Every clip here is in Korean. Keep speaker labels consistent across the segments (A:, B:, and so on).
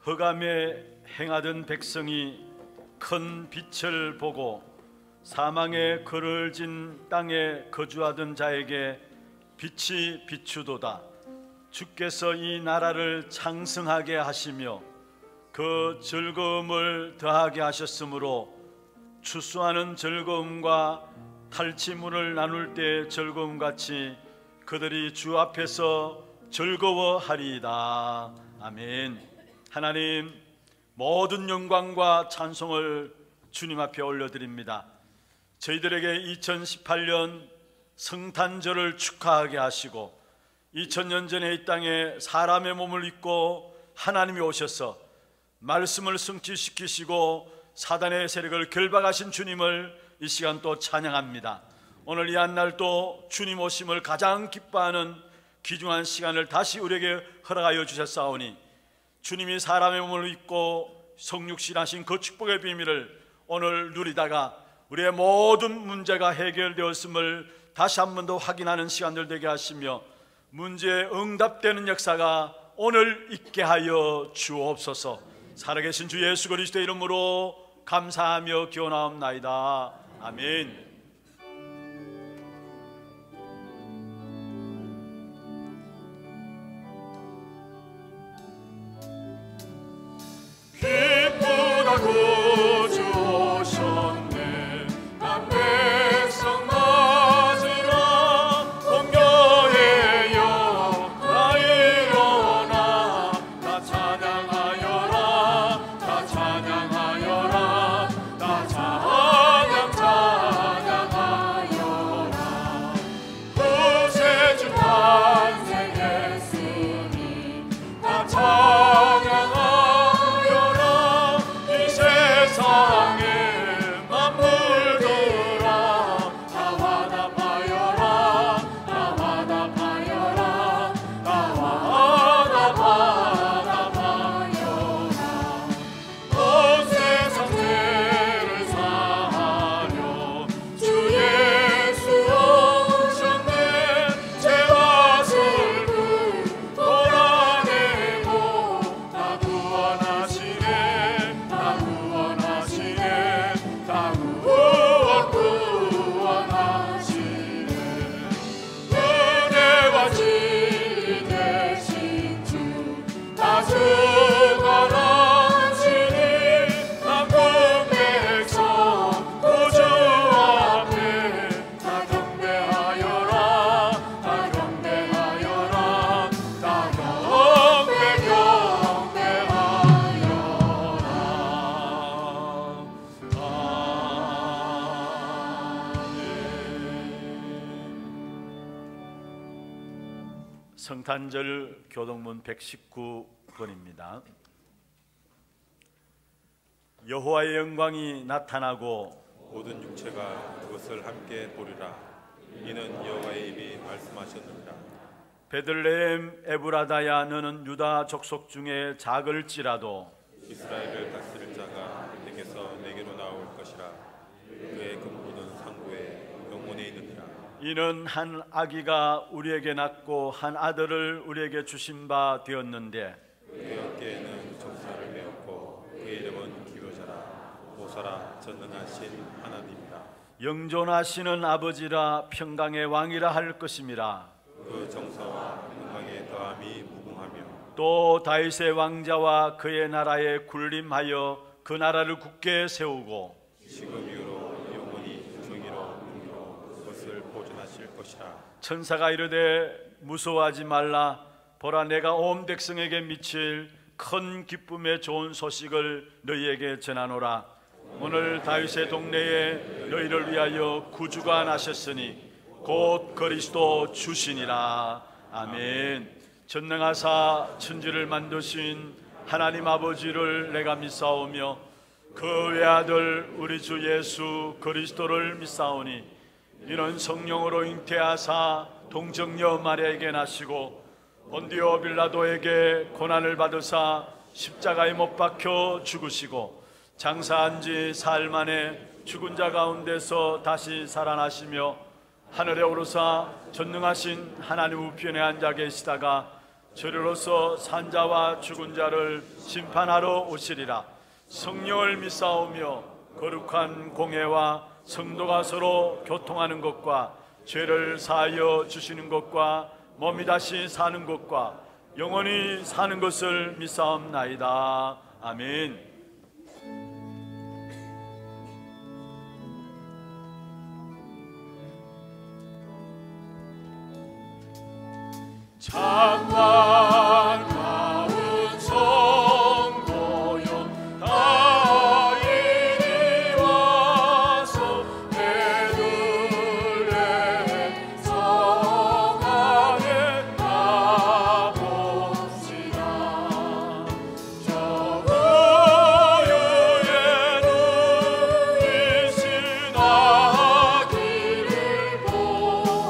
A: 흑암에 행하던 백성이 큰 빛을 보고 사망의 그를 진 땅에 거주하던 자에게 빛이 비추도다. 주께서 이 나라를 창성하게 하시며 그 즐거움을 더하게 하셨으므로 추수하는 즐거움과 탈취물을 나눌 때 즐거움같이 그들이 주 앞에서 즐거워하리이다. 아멘. 하나님, 모든 영광과 찬송을 주님 앞에 올려드립니다. 저희들에게 2018년 성탄절을 축하하게 하시고 2000년 전에 이 땅에 사람의 몸을 입고 하나님이 오셔서 말씀을 성취시키시고 사단의 세력을 결박하신 주님을 이 시간 또 찬양합니다. 오늘 이 한날도 주님 오심을 가장 기뻐하는 귀중한 시간을 다시 우리에게 허락하여 주셨사오니 주님이 사람의 몸을 입고 성육신하신 그 축복의 비밀을 오늘 누리다가 우리의 모든 문제가 해결되었음을 다시 한 번 더 확인하는 시간들 되게 하시며 문제에 응답되는 역사가 오늘 있게 하여 주옵소서. 살아계신 주 예수 그리스도의 이름으로 감사하며 기원하옵나이다. 아멘.
B: 구주 오셨네. 난 백성 맞으라. 공교의 영 다 일어나. 다 찬양하여라. 다 찬양하여라. 다 찬양하여라. 구세주 탄생했으니 다 찬양하여라. 세상에 만물들아 다 화답하여라. 다 화답하여라. 다 화답하여라. 온 세상 죄를 사하려 주 예수 오셨네. 죄와 슬픔 몰아내고 다 구원하시네. 구원하시네. 은혜와 진리 되신 주 다 주관하시니 남군 백성 구주 앞에 다 경배하여라. 다 경배하여라. 다
A: 성탄절 교동문 119번입니다. 여호와의 영광이 나타나고
C: 모든 육체가 그것을 함께 보리라. 이는 여호와의 입이 말씀하셨느니라.
A: 베들레헴 에브라다야, 너는 유다 족속 중에 작을지라도
C: 이스라엘을 다스릴 자가 내게서 내게로 나올 것이라. 그의 근본은 상고에 영원에 있느니라.
A: 이는 한 아기가 우리에게 낳고 한 아들을 우리에게 주신 바 되었는데
C: 그의 어깨에는 적사를 메었고 그의 이름은 기묘자라. 보사라. 전능하신 하나님이라.
A: 영존하시는 아버지라. 평강의 왕이라 할 것임이라.
C: 그 정사와 평강의 더함이 무궁하며
A: 또 다윗의 왕자와 그의 나라에 군림하여 그 나라를 굳게 세우고
C: 지금 이후로 영원히 정의로 공의로 그것을 보존하실 것이라.
A: 천사가 이르되 무서워하지 말라. 보라, 내가 온 백성에게 미칠 큰 기쁨의 좋은 소식을 너희에게 전하노라. 오늘 다윗의 동네에 너희를 위하여 구주가 나셨으니 곧 그리스도 주시니라. 아멘. 전능하사 천지를 만드신 하나님 아버지를 내가 믿사오며 그 외아들 우리 주 예수 그리스도를 믿사오니 이는 성령으로 잉태하사 동정녀 마리아에게 나시고 본디오 빌라도에게 고난을 받으사 십자가에 못 박혀 죽으시고 장사한 지 사흘 만에 죽은 자 가운데서 다시 살아나시며 하늘에 오르사 전능하신 하나님 우편에 앉아 계시다가 죄로서 산자와 죽은 자를 심판하러 오시리라. 성령을 믿사오며 거룩한 공회와 성도가 서로 교통하는 것과 죄를 사하여 주시는 것과 몸이 다시 사는 것과 영원히 사는 것을 믿사옵나이다. 아멘.
B: 참만 가운 성도여 다 이리 와서 내 둘레 성 안에 가봅시다. 저 우유에는 이신 아기를 보고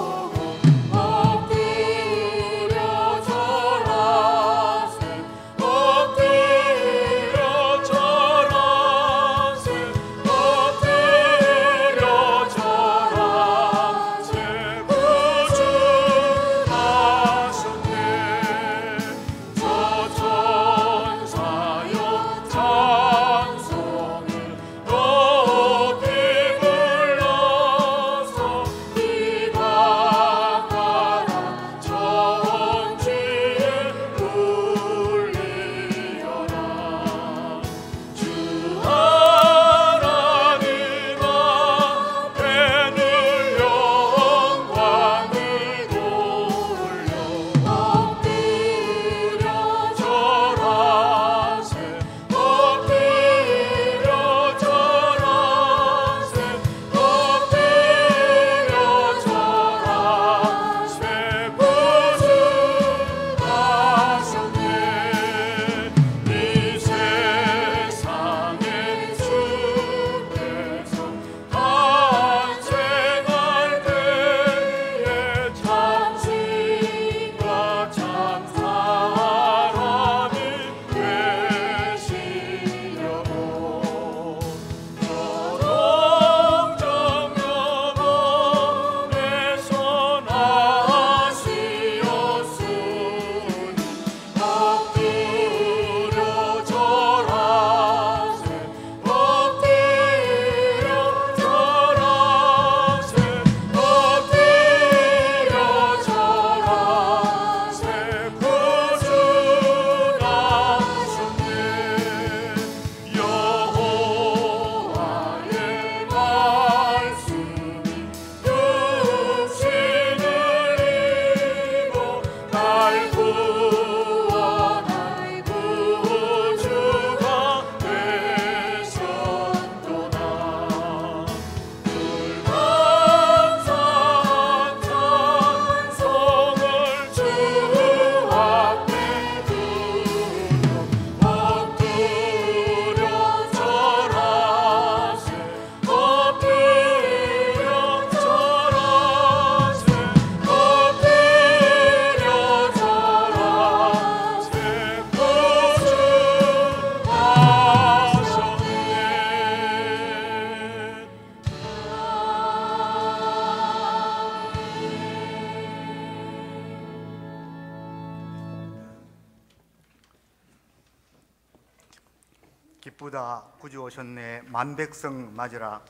D: 기쁘다 구주 오셨네 만백성 맞으라.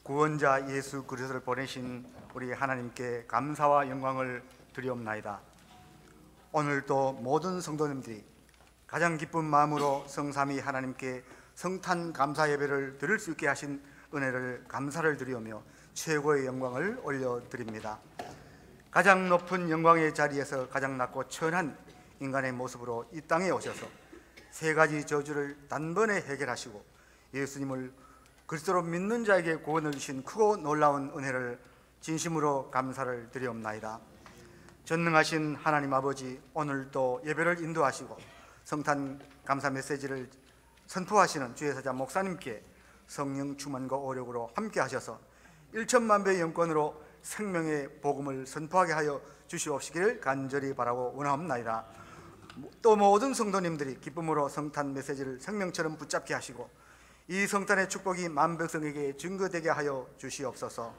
D: 구원자 예수 그리스도를 보내신 우리 하나님께 감사와 영광을 드리옵나이다. 오늘도 모든 성도님들이 가장 기쁜 마음으로 성삼위 하나님께 성탄 감사 예배를 드릴 수 있게 하신 은혜를 감사를 드리오며 최고의 영광을 올려드립니다. 가장 높은 영광의 자리에서 가장 낮고 천한 인간의 모습으로 이 땅에 오셔서 세 가지 저주를 단번에 해결하시고 예수님을 그리스도로 믿는 자에게 구원을 주신 크고 놀라운 은혜를 진심으로 감사를 드리옵나이다. 전능하신 하나님 아버지, 오늘도 예배를 인도하시고 성탄 감사 메시지를 선포하시는 주예사자 목사님께 성령 충만과 오력으로 함께 하셔서 1천만 배의 영권으로 생명의 복음을 선포하게 하여 주시옵시기를 간절히 바라고 원하옵나이다. 또 모든 성도님들이 기쁨으로 성탄 메시지를 생명처럼 붙잡게 하시고 이 성탄의 축복이 만백성에게 증거되게 하여 주시옵소서.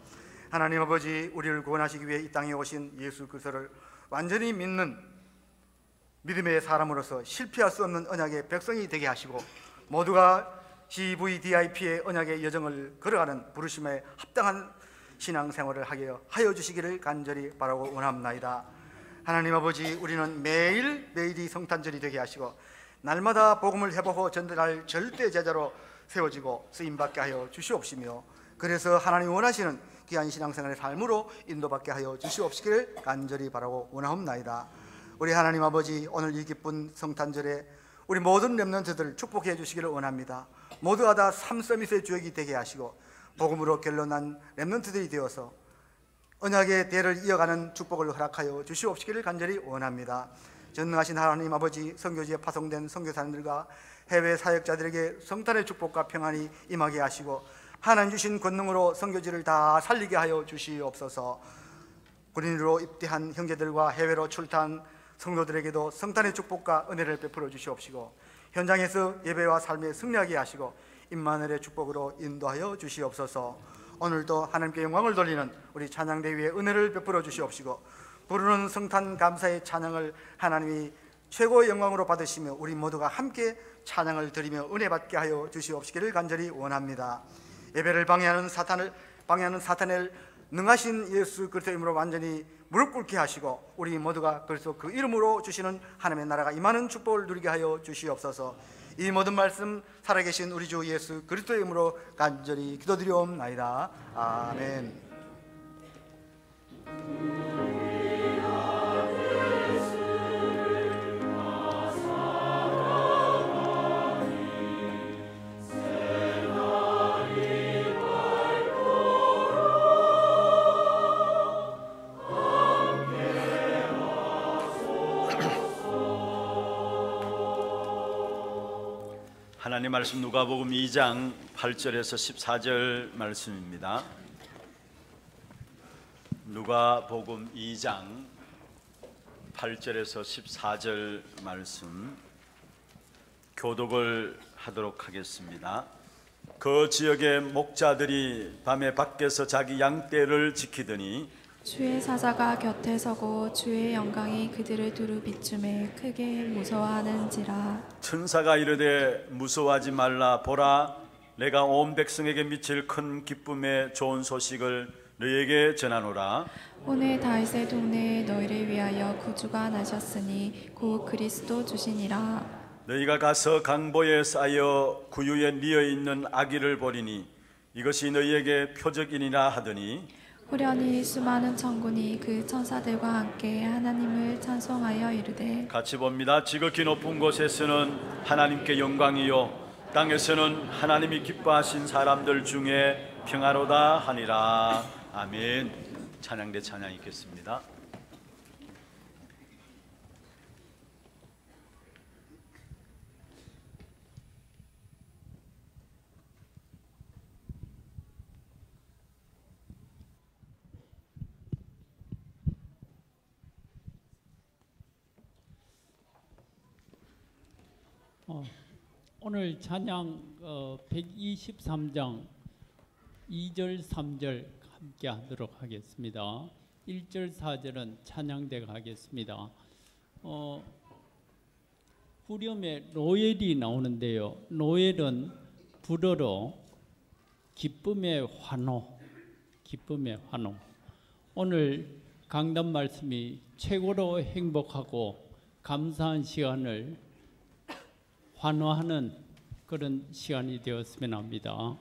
D: 하나님 아버지, 우리를 구원하시기 위해 이 땅에 오신 예수 그리스도를 완전히 믿는 믿음의 사람으로서 실패할 수 없는 언약의 백성이 되게 하시고 모두가 CVDIP의 언약의 여정을 걸어가는 부르심에 합당한 신앙생활을 하여 주시기를 간절히 바라고 원합나이다. 하나님 아버지, 우리는 매일매일이 성탄절이 되게 하시고 날마다 복음을 회복하고 전달할 절대 제자로 세워지고 쓰임받게 하여 주시옵시며, 그래서 하나님 원하시는 귀한 신앙생활의 삶으로 인도받게 하여 주시옵시기를 간절히 바라고 원하옵나이다. 우리 하나님 아버지, 오늘 이 기쁜 성탄절에 우리 모든 렘넌트들을 축복해 주시기를 원합니다. 모두가 다 삼서밋의 주역이 되게 하시고 복음으로 결론난 렘넌트들이 되어서 언약의 대를 이어가는 축복을 허락하여 주시옵시기를 간절히 원합니다. 전능하신 하나님 아버지, 선교지에 파송된 선교사님들과 해외 사역자들에게 성탄의 축복과 평안이 임하게 하시고 하나님 주신 권능으로 선교지를 다 살리게 하여 주시옵소서. 군인으로 입대한 형제들과 해외로 출타한 성도들에게도 성탄의 축복과 은혜를 베풀어 주시옵시고 현장에서 예배와 삶에 승리하게 하시고 임마누엘의 축복으로 인도하여 주시옵소서. 오늘도 하나님께 영광을 돌리는 우리 찬양대 위에 은혜를 베풀어 주시옵시고 부르는 성탄 감사의 찬양을 하나님이 최고의 영광으로 받으시며 우리 모두가 함께 찬양을 드리며 은혜 받게 하여 주시옵시기를 간절히 원합니다. 예배를 방해하는 사탄을 능하신 예수 그리스도의 이름으로 완전히 무릎 꿇게 하시고 우리 모두가 그리스도 그 이름으로 주시는 하나님의 나라가 임하는 축복을 누리게 하여 주시옵소서. 이 모든 말씀 살아계신 우리 주 예수 그리스도의 이름으로 간절히 기도드리옵나이다. 아멘.
A: 하나님 말씀 누가복음 2장 8절에서 14절 말씀입니다. 누가복음 2장 8절에서 14절 말씀 교독을 하도록 하겠습니다. 그 지역의 목자들이 밤에 밖에서 자기 양떼를 지키더니
E: 주의 사자가 곁에 서고 주의 영광이 그들을 두루 비추매 크게 무서워하는지라.
A: 천사가 이르되 무서워하지 말라. 보라, 내가 온 백성에게 미칠 큰 기쁨의 좋은 소식을 너희에게 전하노라.
E: 오늘 다윗의 동네에 너희를 위하여 구주가 나셨으니 곧 그리스도 주시니라.
A: 너희가 가서 강보에 쌓여 구유에 뉘어 있는 아기를 보리니 이것이 너희에게 표적이니라 하더니
E: 후련히 수많은 천군이 그 천사들과 함께 하나님을 찬송하여 이르되
A: 같이 봅니다. 지극히 높은 곳에서는 하나님께 영광이요 땅에서는 하나님이 기뻐하신 사람들 중에 평화로다 하니라. 아멘. 찬양대 찬양 있겠습니다.
F: 오늘 찬양 123장 2절 3절 함께 하도록 하겠습니다. 1절 4절은 찬양대가 하겠습니다. 후렴에 노엘이 나오는데요. 노엘은 불어로 기쁨의 환호, 기쁨의 환호. 오늘 강단 말씀이 최고로 행복하고 감사한 시간을 환호하는 그런 시간이 되었으면 합니다.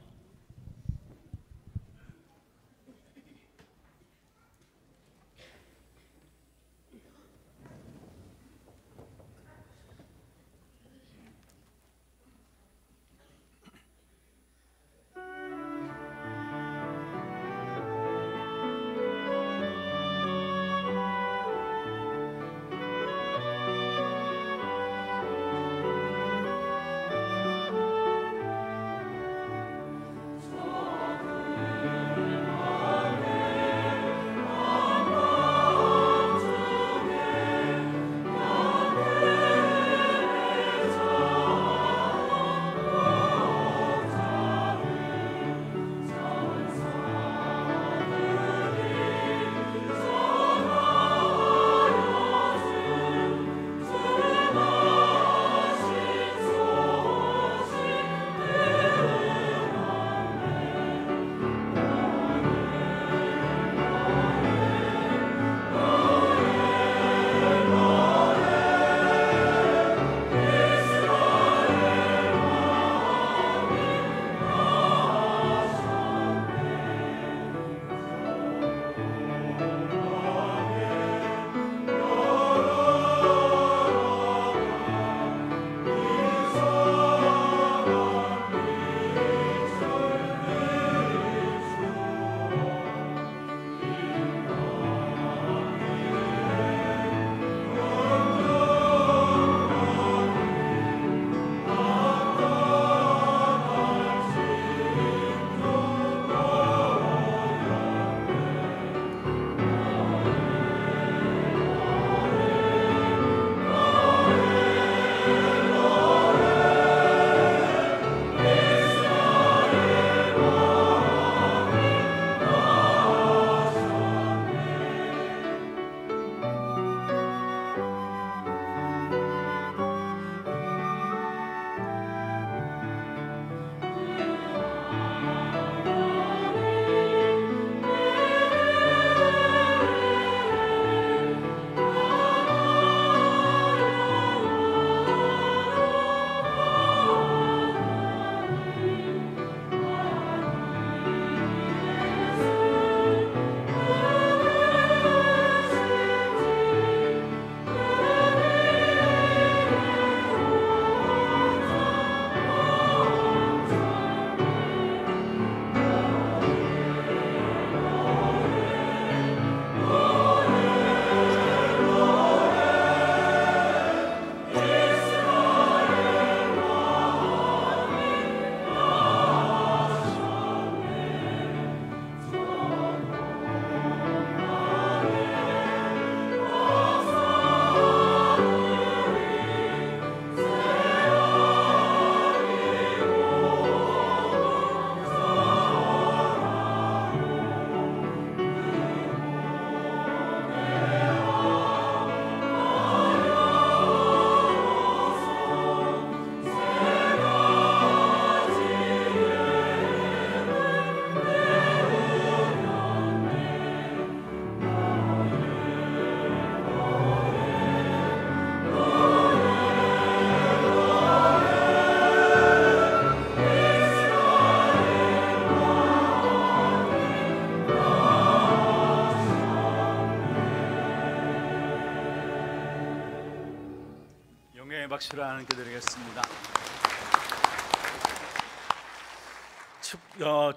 A: 박수를 하나님께 드리겠습니다.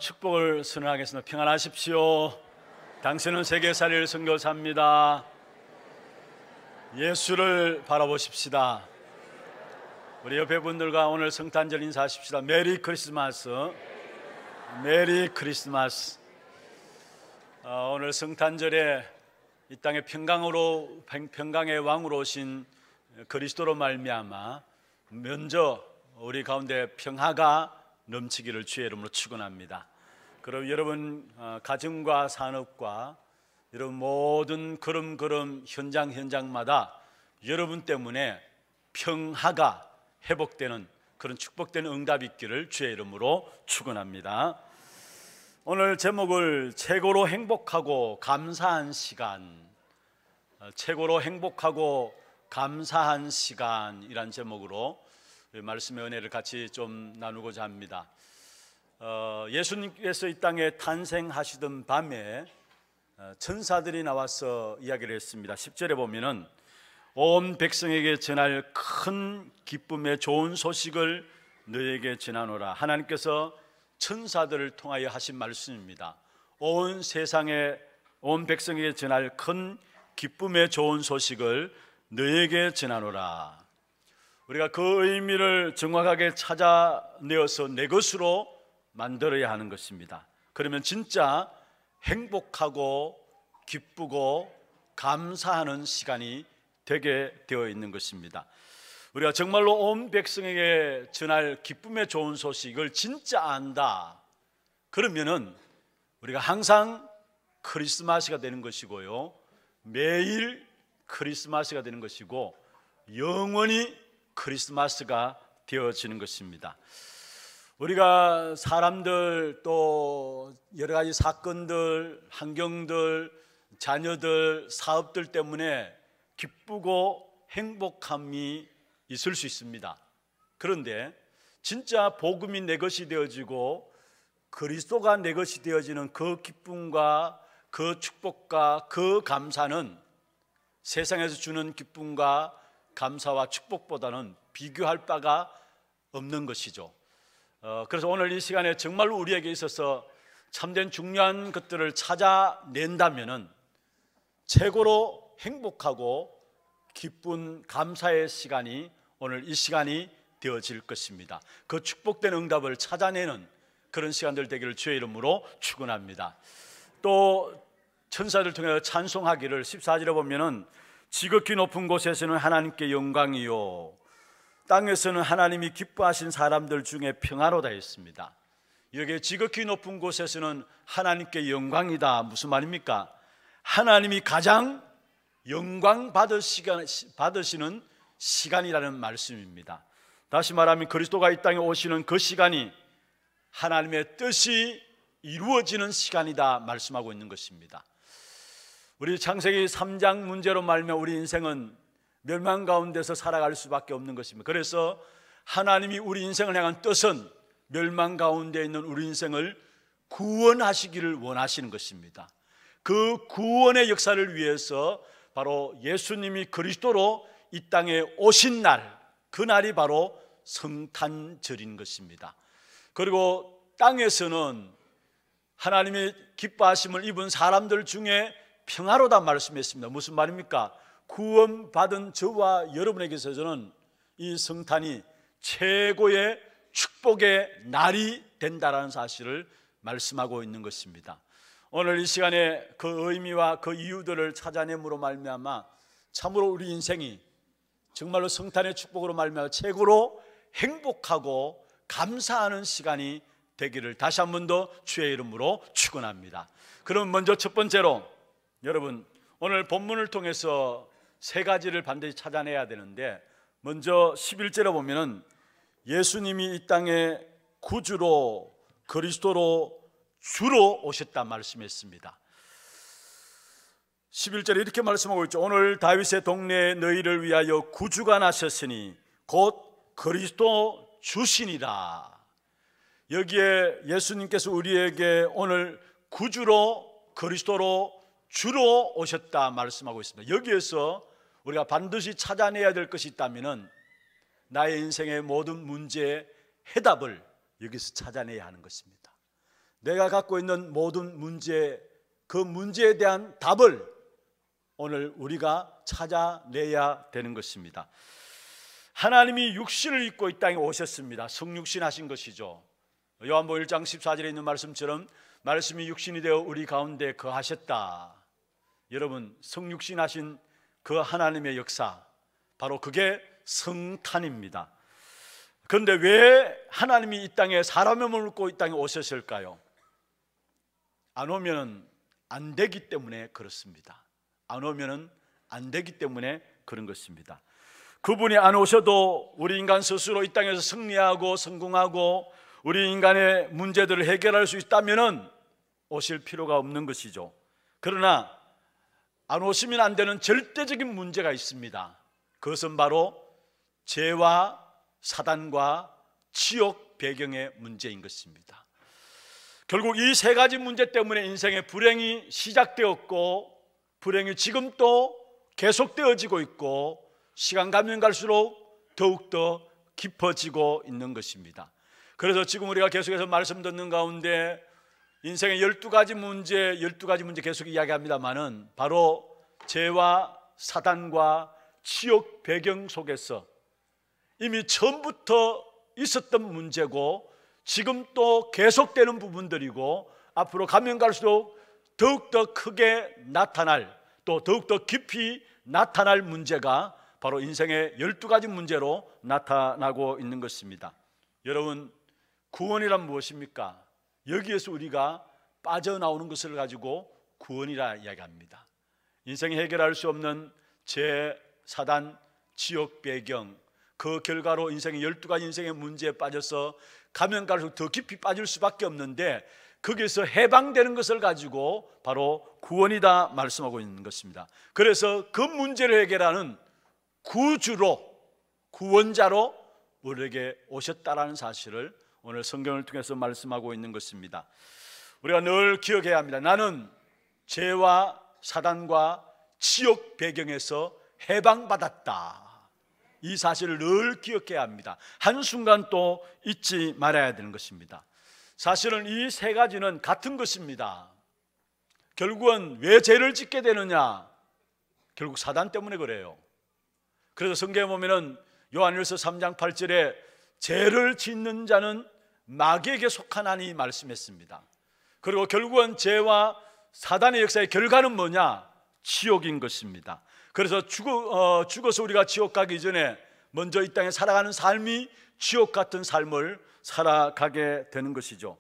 A: 축복을 선언하겠습니다. 평안하십시오. 당신은 세계살이를 선교사입니다. 예수를 바라보십시다. 우리 옆에 분들과 오늘 성탄절 인사하십시다. 메리 크리스마스. 메리 크리스마스. 오늘 성탄절에 이 땅에 평강의 왕으로 오신 그리스도로 말미암아 먼저 우리 가운데 평화가 넘치기를 주의 이름으로 축원합니다. 그럼 여러분 가정과 산업과 여러분 모든 걸음걸음 현장마다 여러분 때문에 평화가 회복되는 그런 축복되는 응답이 있기를 주의 이름으로 축원합니다. 오늘 제목을 최고로 행복하고 감사한 시간, 최고로 행복하고 감사한 시간이란 제목으로 말씀의 은혜를 같이 좀 나누고자 합니다. 예수님께서 이 땅에 탄생하시던 밤에 천사들이 나와서 이야기를 했습니다. 10절에 보면은 온 백성에게 전할 큰 기쁨의 좋은 소식을 너에게 전하노라. 하나님께서 천사들을 통하여 하신 말씀입니다. 온 세상에 온 백성에게 전할 큰 기쁨의 좋은 소식을 너에게 전하노라. 우리가 그 의미를 정확하게 찾아내어서 내 것으로 만들어야 하는 것입니다. 그러면 진짜 행복하고 기쁘고 감사하는 시간이 되게 되어 있는 것입니다. 우리가 정말로 온 백성에게 전할 기쁨의 좋은 소식을 진짜 안다. 그러면은 우리가 항상 크리스마스가 되는 것이고요, 매일 크리스마스가 되는 것이고 영원히 크리스마스가 되어지는 것입니다. 우리가 사람들 또 여러 가지 사건들, 환경들, 자녀들, 사업들 때문에 기쁘고 행복함이 있을 수 있습니다. 그런데 진짜 복음이 내 것이 되어지고 그리스도가 내 것이 되어지는 그 기쁨과 그 축복과 그 감사는 세상에서 주는 기쁨과 감사와 축복보다는 비교할 바가 없는 것이죠. 그래서 오늘 이 시간에 정말로 우리에게 있어서 참된 중요한 것들을 찾아낸다면은 최고로 행복하고 기쁜 감사의 시간이 오늘 이 시간이 되어질 것입니다. 그 축복된 응답을 찾아내는 그런 시간들 되기를 주의 이름으로 축원합니다. 또 천사들 통해 찬송하기를 14절에 보면은 지극히 높은 곳에서는 하나님께 영광이요 땅에서는 하나님이 기뻐하신 사람들 중에 평화로다 했습니다. 여기 지극히 높은 곳에서는 하나님께 영광이다. 무슨 말입니까? 하나님이 가장 영광 받으시는 시간이라는 말씀입니다. 다시 말하면 그리스도가 이 땅에 오시는 그 시간이 하나님의 뜻이 이루어지는 시간이다 말씀하고 있는 것입니다. 우리 창세기 3장 문제로 말하면 우리 인생은 멸망 가운데서 살아갈 수밖에 없는 것입니다. 그래서 하나님이 우리 인생을 향한 뜻은 멸망 가운데 있는 우리 인생을 구원하시기를 원하시는 것입니다. 그 구원의 역사를 위해서 바로 예수님이 그리스도로 이 땅에 오신 날, 그 날이 바로 성탄절인 것입니다. 그리고 땅에서는 하나님의 기뻐하심을 입은 사람들 중에 평화로다 말씀했습니다. 무슨 말입니까? 구원받은 저와 여러분에게 있어서는 이 성탄이 최고의 축복의 날이 된다라는 사실을 말씀하고 있는 것입니다. 오늘 이 시간에 그 의미와 그 이유들을 찾아냄으로 말미암아 참으로 우리 인생이 정말로 성탄의 축복으로 말미암아 최고로 행복하고 감사하는 시간이 되기를 다시 한 번 더 주의 이름으로 축원합니다. 그럼 먼저 첫 번째로 여러분 오늘 본문을 통해서 세 가지를 반드시 찾아내야 되는데, 먼저 11절에 보면은 예수님이 이 땅에 구주로 그리스도로 주로 오셨다 말씀했습니다. 11절에 이렇게 말씀하고 있죠. 오늘 다윗의 동네에 너희를 위하여 구주가 나셨으니 곧 그리스도 주시니라. 여기에 예수님께서 우리에게 오늘 구주로 그리스도로 주로 오셨다 말씀하고 있습니다. 여기에서 우리가 반드시 찾아내야 될 것이 있다면은 나의 인생의 모든 문제의 해답을 여기서 찾아내야 하는 것입니다. 내가 갖고 있는 모든 문제, 그 문제에 대한 답을 오늘 우리가 찾아내야 되는 것입니다. 하나님이 육신을 입고 이 땅에 오셨습니다. 성육신 하신 것이죠. 요한복음 1장 14절에 있는 말씀처럼 말씀이 육신이 되어 우리 가운데 거하셨다. 여러분, 성육신 하신 그 하나님의 역사, 바로 그게 성탄입니다. 그런데 왜 하나님이 이 땅에 사람의 몸을 입고 이 땅에 오셨을까요? 안 오면 안 되기 때문에 그렇습니다. 안 오면 안 되기 때문에 그런 것입니다. 그분이 안 오셔도 우리 인간 스스로 이 땅에서 승리하고 성공하고 우리 인간의 문제들을 해결할 수 있다면 오실 필요가 없는 것이죠. 그러나 안 오시면 안 되는 절대적인 문제가 있습니다. 그것은 바로 죄와 사단과 지옥 배경의 문제인 것입니다. 결국 이 세 가지 문제 때문에 인생의 불행이 시작되었고 불행이 지금 또 계속되어지고 있고 시간 가면 갈수록 더욱더 깊어지고 있는 것입니다. 그래서 지금 우리가 계속해서 말씀 듣는 가운데 인생의 12가지 문제 계속 이야기합니다만은 바로 죄와 사단과 지옥 배경 속에서 이미 처음부터 있었던 문제고 지금 또 계속되는 부분들이고 앞으로 가면 갈수록 더욱더 크게 나타날, 또 더욱더 깊이 나타날 문제가 바로 인생의 12가지 문제로 나타나고 있는 것입니다. 여러분, 구원이란 무엇입니까? 여기에서 우리가 빠져나오는 것을 가지고 구원이라 이야기합니다. 인생이 해결할 수 없는 죄, 사단, 지옥 배경, 그 결과로 인생의 12가지 인생의 문제에 빠져서 가면 갈수록 더 깊이 빠질 수밖에 없는데 거기서 해방되는 것을 가지고 바로 구원이다 말씀하고 있는 것입니다. 그래서 그 문제를 해결하는 구주로, 구원자로 우리에게 오셨다라는 사실을 오늘 성경을 통해서 말씀하고 있는 것입니다. 우리가 늘 기억해야 합니다. 나는 죄와 사단과 지옥 배경에서 해방받았다. 이 사실을 늘 기억해야 합니다. 한순간 또 잊지 말아야 되는 것입니다. 사실은 이 세 가지는 같은 것입니다. 결국은 왜 죄를 짓게 되느냐? 결국 사단 때문에 그래요. 그래서 성경에 보면은 요한일서 3장 8절에 죄를 짓는 자는 마귀에게 속하나니 말씀했습니다. 그리고 결국은 죄와 사단의 역사의 결과는 뭐냐? 지옥인 것입니다. 그래서 죽어서 우리가 지옥 가기 전에 먼저 이 땅에 살아가는 삶이 지옥 같은 삶을 살아가게 되는 것이죠.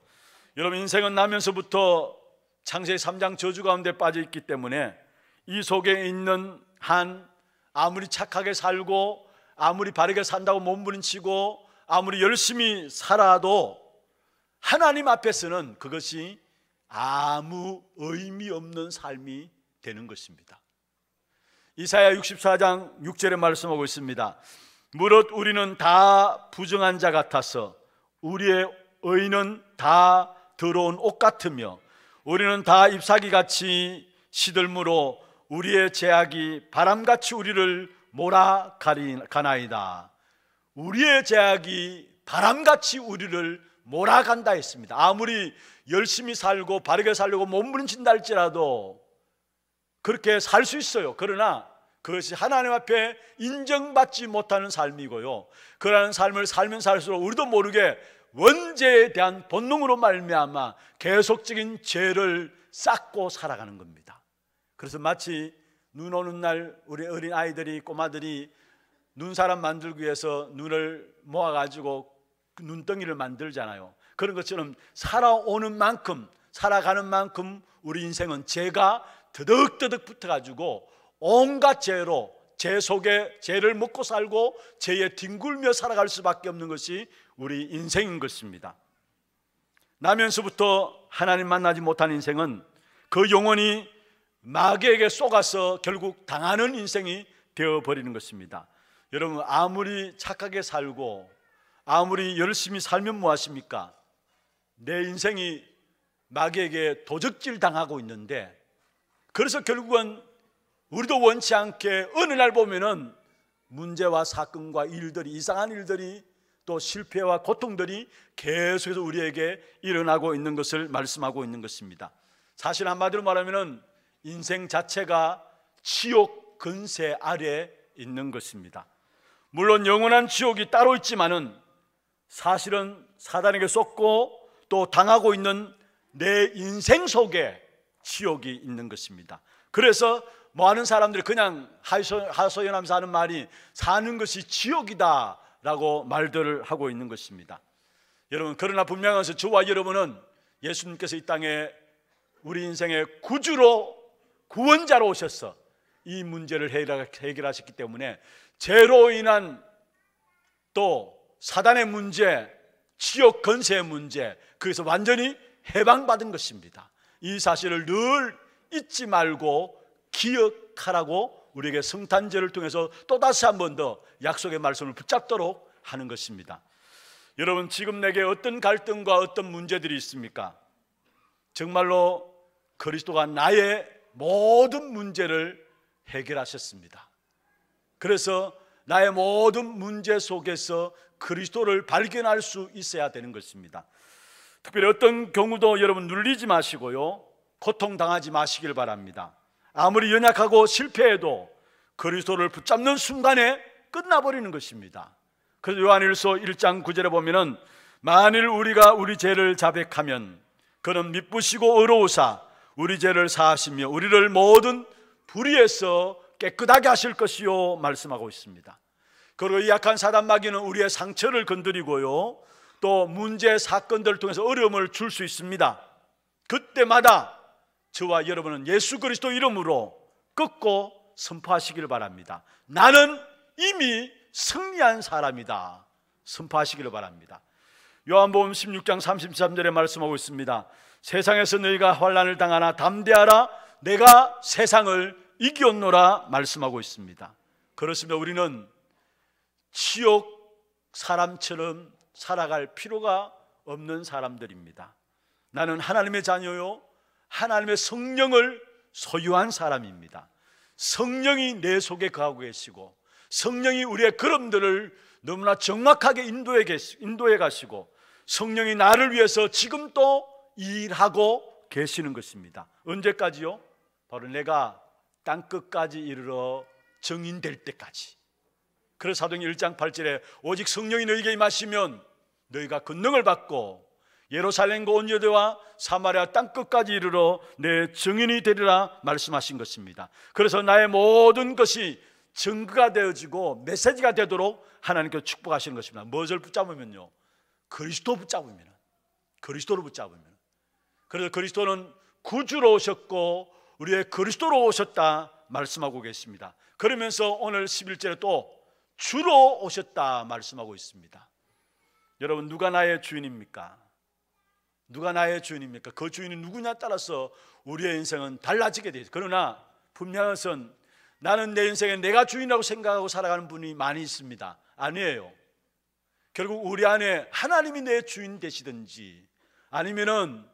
A: 여러분, 인생은 나면서부터 창세기 3장 저주 가운데 빠져 있기 때문에 이 속에 있는 한 아무리 착하게 살고 아무리 바르게 산다고 몸부림치고 아무리 열심히 살아도 하나님 앞에서는 그것이 아무 의미 없는 삶이 되는 것입니다. 이사야 64장 6절에 말씀하고 있습니다. 무릇 우리는 다 부정한 자 같아서 우리의 의는 다 더러운 옷 같으며 우리는 다 잎사귀같이 시들므로 우리의 죄악이 바람같이 우리를 몰아가나이다. 우리의 죄악이 바람같이 우리를 몰아간다 했습니다. 아무리 열심히 살고 바르게 살려고 몸부림친다 할지라도 그렇게 살 수 있어요. 그러나 그것이 하나님 앞에 인정받지 못하는 삶이고요, 그러한 삶을 살면 살수록 우리도 모르게 원죄에 대한 본능으로 말미암아 계속적인 죄를 쌓고 살아가는 겁니다. 그래서 마치 눈 오는 날 우리 어린 아이들이, 꼬마들이 눈사람 만들기 위해서 눈을 모아가지고 눈덩이를 만들잖아요. 그런 것처럼 살아오는 만큼, 살아가는 만큼 우리 인생은 죄가 더덕더덕 붙어가지고 온갖 죄로, 죄 속에 죄를 먹고 살고 죄에 뒹굴며 살아갈 수밖에 없는 것이 우리 인생인 것입니다. 나면서부터 하나님 만나지 못한 인생은 그 영혼이 마귀에게 쏘가서 결국 당하는 인생이 되어버리는 것입니다. 여러분, 아무리 착하게 살고 아무리 열심히 살면 뭐하십니까? 내 인생이 마귀에게 도적질 당하고 있는데, 그래서 결국은 우리도 원치 않게 어느 날 보면은 문제와 사건과 일들이, 이상한 일들이, 또 실패와 고통들이 계속해서 우리에게 일어나고 있는 것을 말씀하고 있는 것입니다. 사실 한마디로 말하면 인생 자체가 지옥 근세 아래 있는 것입니다. 물론 영원한 지옥이 따로 있지만은 사실은 사단에게 쏟고 또 당하고 있는 내 인생 속에 지옥이 있는 것입니다. 그래서 많은 사람들이 그냥 하소연하면서 하는 말이 사는 것이 지옥이다 라고 말들을 하고 있는 것입니다. 여러분, 그러나 분명해서 저와 여러분은 예수님께서 이 땅에 우리 인생의 구주로, 구원자로 오셔서 이 문제를 해결하셨기 때문에 죄로 인한 또 사단의 문제, 지옥 건세의 문제, 그래서 완전히 해방받은 것입니다. 이 사실을 늘 잊지 말고 기억하라고 우리에게 성탄절을 통해서 또다시 한 번 더 약속의 말씀을 붙잡도록 하는 것입니다. 여러분, 지금 내게 어떤 갈등과 어떤 문제들이 있습니까? 정말로 그리스도가 나의 모든 문제를 해결하셨습니다. 그래서 나의 모든 문제 속에서 그리스도를 발견할 수 있어야 되는 것입니다. 특별히 어떤 경우도 여러분 눌리지 마시고요, 고통당하지 마시길 바랍니다. 아무리 연약하고 실패해도 그리스도를 붙잡는 순간에 끝나버리는 것입니다. 그래서 요한일서 1장 9절에 보면은 만일 우리가 우리 죄를 자백하면 그는 미쁘시고 의로우사 우리 죄를 사하시며 우리를 모든 불의에서 깨끗하게 하실 것이요 말씀하고 있습니다. 그리고 이 약한 사단 마귀는 우리의 상처를 건드리고요, 또 문제 사건들을 통해서 어려움을 줄 수 있습니다. 그때마다 저와 여러분은 예수 그리스도 이름으로 끊고 선포하시기를 바랍니다. 나는 이미 승리한 사람이다, 선포하시기를 바랍니다. 요한복음 16장 33절에 말씀하고 있습니다. 세상에서 너희가 환난을 당하나 담대하라, 내가 세상을 이겼노라 말씀하고 있습니다. 그렇습니다. 우리는 지옥 사람처럼 살아갈 필요가 없는 사람들입니다. 나는 하나님의 자녀요, 하나님의 성령을 소유한 사람입니다. 성령이 내 속에 거하고 계시고 성령이 우리의 걸음들을 너무나 정확하게 인도해 가시고 성령이 나를 위해서 지금 또 일하고 계시는 것입니다. 언제까지요? 바로 내가 땅끝까지 이르러 정인될 때까지. 그래서 사도행전 1장 8절에 오직 성령이 너희에게 임하시면 너희가 권능을 받고 예루살렘과 온 유대와 사마리아 땅끝까지 이르러 내 증인이 되리라 말씀하신 것입니다. 그래서 나의 모든 것이 증거가 되어지고 메시지가 되도록 하나님께서 축복하시는 것입니다. 무엇을 붙잡으면요? 그리스도 붙잡으면, 그리스도를 붙잡으면. 그래서 그리스도는 구주로 오셨고 우리의 그리스도로 오셨다 말씀하고 계십니다. 그러면서 오늘 11절에 또 주로 오셨다 말씀하고 있습니다. 여러분, 누가 나의 주인입니까? 누가 나의 주인입니까? 그 주인이 누구냐에 따라서 우리의 인생은 달라지게 되죠. 그러나 분명한 것은 나는 내 인생에 내가 주인이라고 생각하고 살아가는 분이 많이 있습니다. 아니에요. 결국 우리 안에 하나님이 내 주인 되시든지 아니면은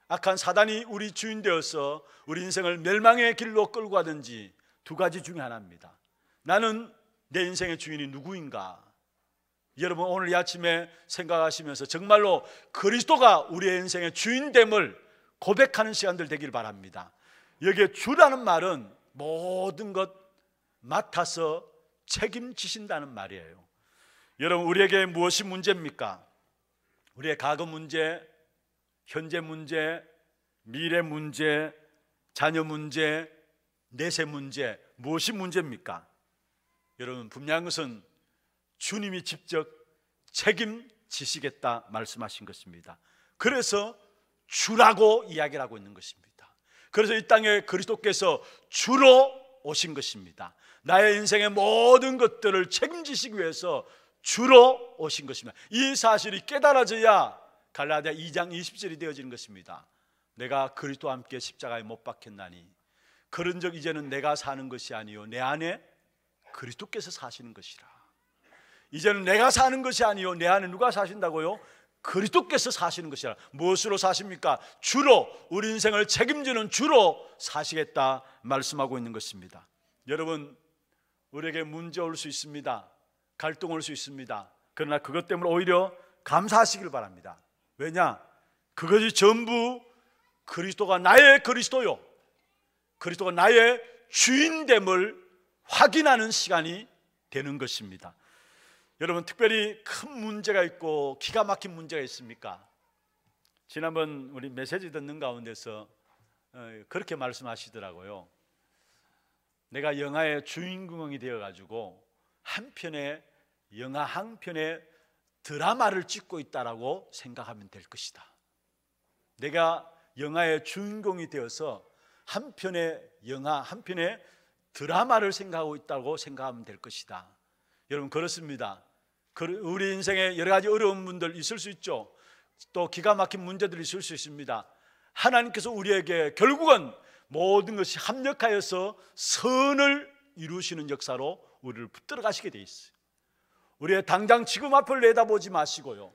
A: 악한 사단이 우리 주인 되어서 우리 인생을 멸망의 길로 끌고 가든지 두 가지 중에 하나입니다. 나는 내 인생의 주인이 누구인가? 여러분, 오늘 이 아침에 생각하시면서 정말로 그리스도가 우리의 인생의 주인됨을 고백하는 시간들 되길 바랍니다. 여기에 주라는 말은 모든 것 맡아서 책임지신다는 말이에요. 여러분, 우리에게 무엇이 문제입니까? 우리의 과거 문제, 현재 문제, 미래 문제, 자녀 문제, 내세 문제, 무엇이 문제입니까? 여러분, 분명한 것은 주님이 직접 책임지시겠다 말씀하신 것입니다. 그래서 주라고 이야기를 하고 있는 것입니다. 그래서 이 땅에 그리스도께서 주로 오신 것입니다. 나의 인생의 모든 것들을 책임지시기 위해서 주로 오신 것입니다. 이 사실이 깨달아져야 갈라디아 2장 20절이 되어지는 것입니다. 내가 그리스도와 함께 십자가에 못 박혔나니 그런즉 이제는 내가 사는 것이 아니요 내 안에 그리스도께서 사시는 것이라. 이제는 내가 사는 것이 아니요 내 안에 누가 사신다고요? 그리스도께서 사시는 것이라. 무엇으로 사십니까? 주로, 우리 인생을 책임지는 주로 사시겠다 말씀하고 있는 것입니다. 여러분, 우리에게 문제 올 수 있습니다. 갈등 올 수 있습니다. 그러나 그것 때문에 오히려 감사하시길 바랍니다. 왜냐? 그것이 전부 그리스도가 나의 그리스도요, 그리스도가 나의 주인됨을 확인하는 시간이 되는 것입니다. 여러분, 특별히 큰 문제가 있고 기가 막힌 문제가 있습니까? 지난번 우리 메시지 듣는 가운데서 그렇게 말씀하시더라고요. 내가 영화의 주인공이 되어가지고 영화 한 편의 드라마를 찍고 있다라고 생각하면 될 것이다. 내가 영화의 주인공이 되어서 한 편의 영화, 한 편의 드라마를 생각하고 있다고 생각하면 될 것이다. 여러분, 그렇습니다. 우리 인생에 여러 가지 어려운 분들 있을 수 있죠. 또 기가 막힌 문제들이 있을 수 있습니다. 하나님께서 우리에게 결국은 모든 것이 합력하여서 선을 이루시는 역사로 우리를 붙들어 가시게 돼 있어요. 우리의 당장 지금 앞을 내다보지 마시고요,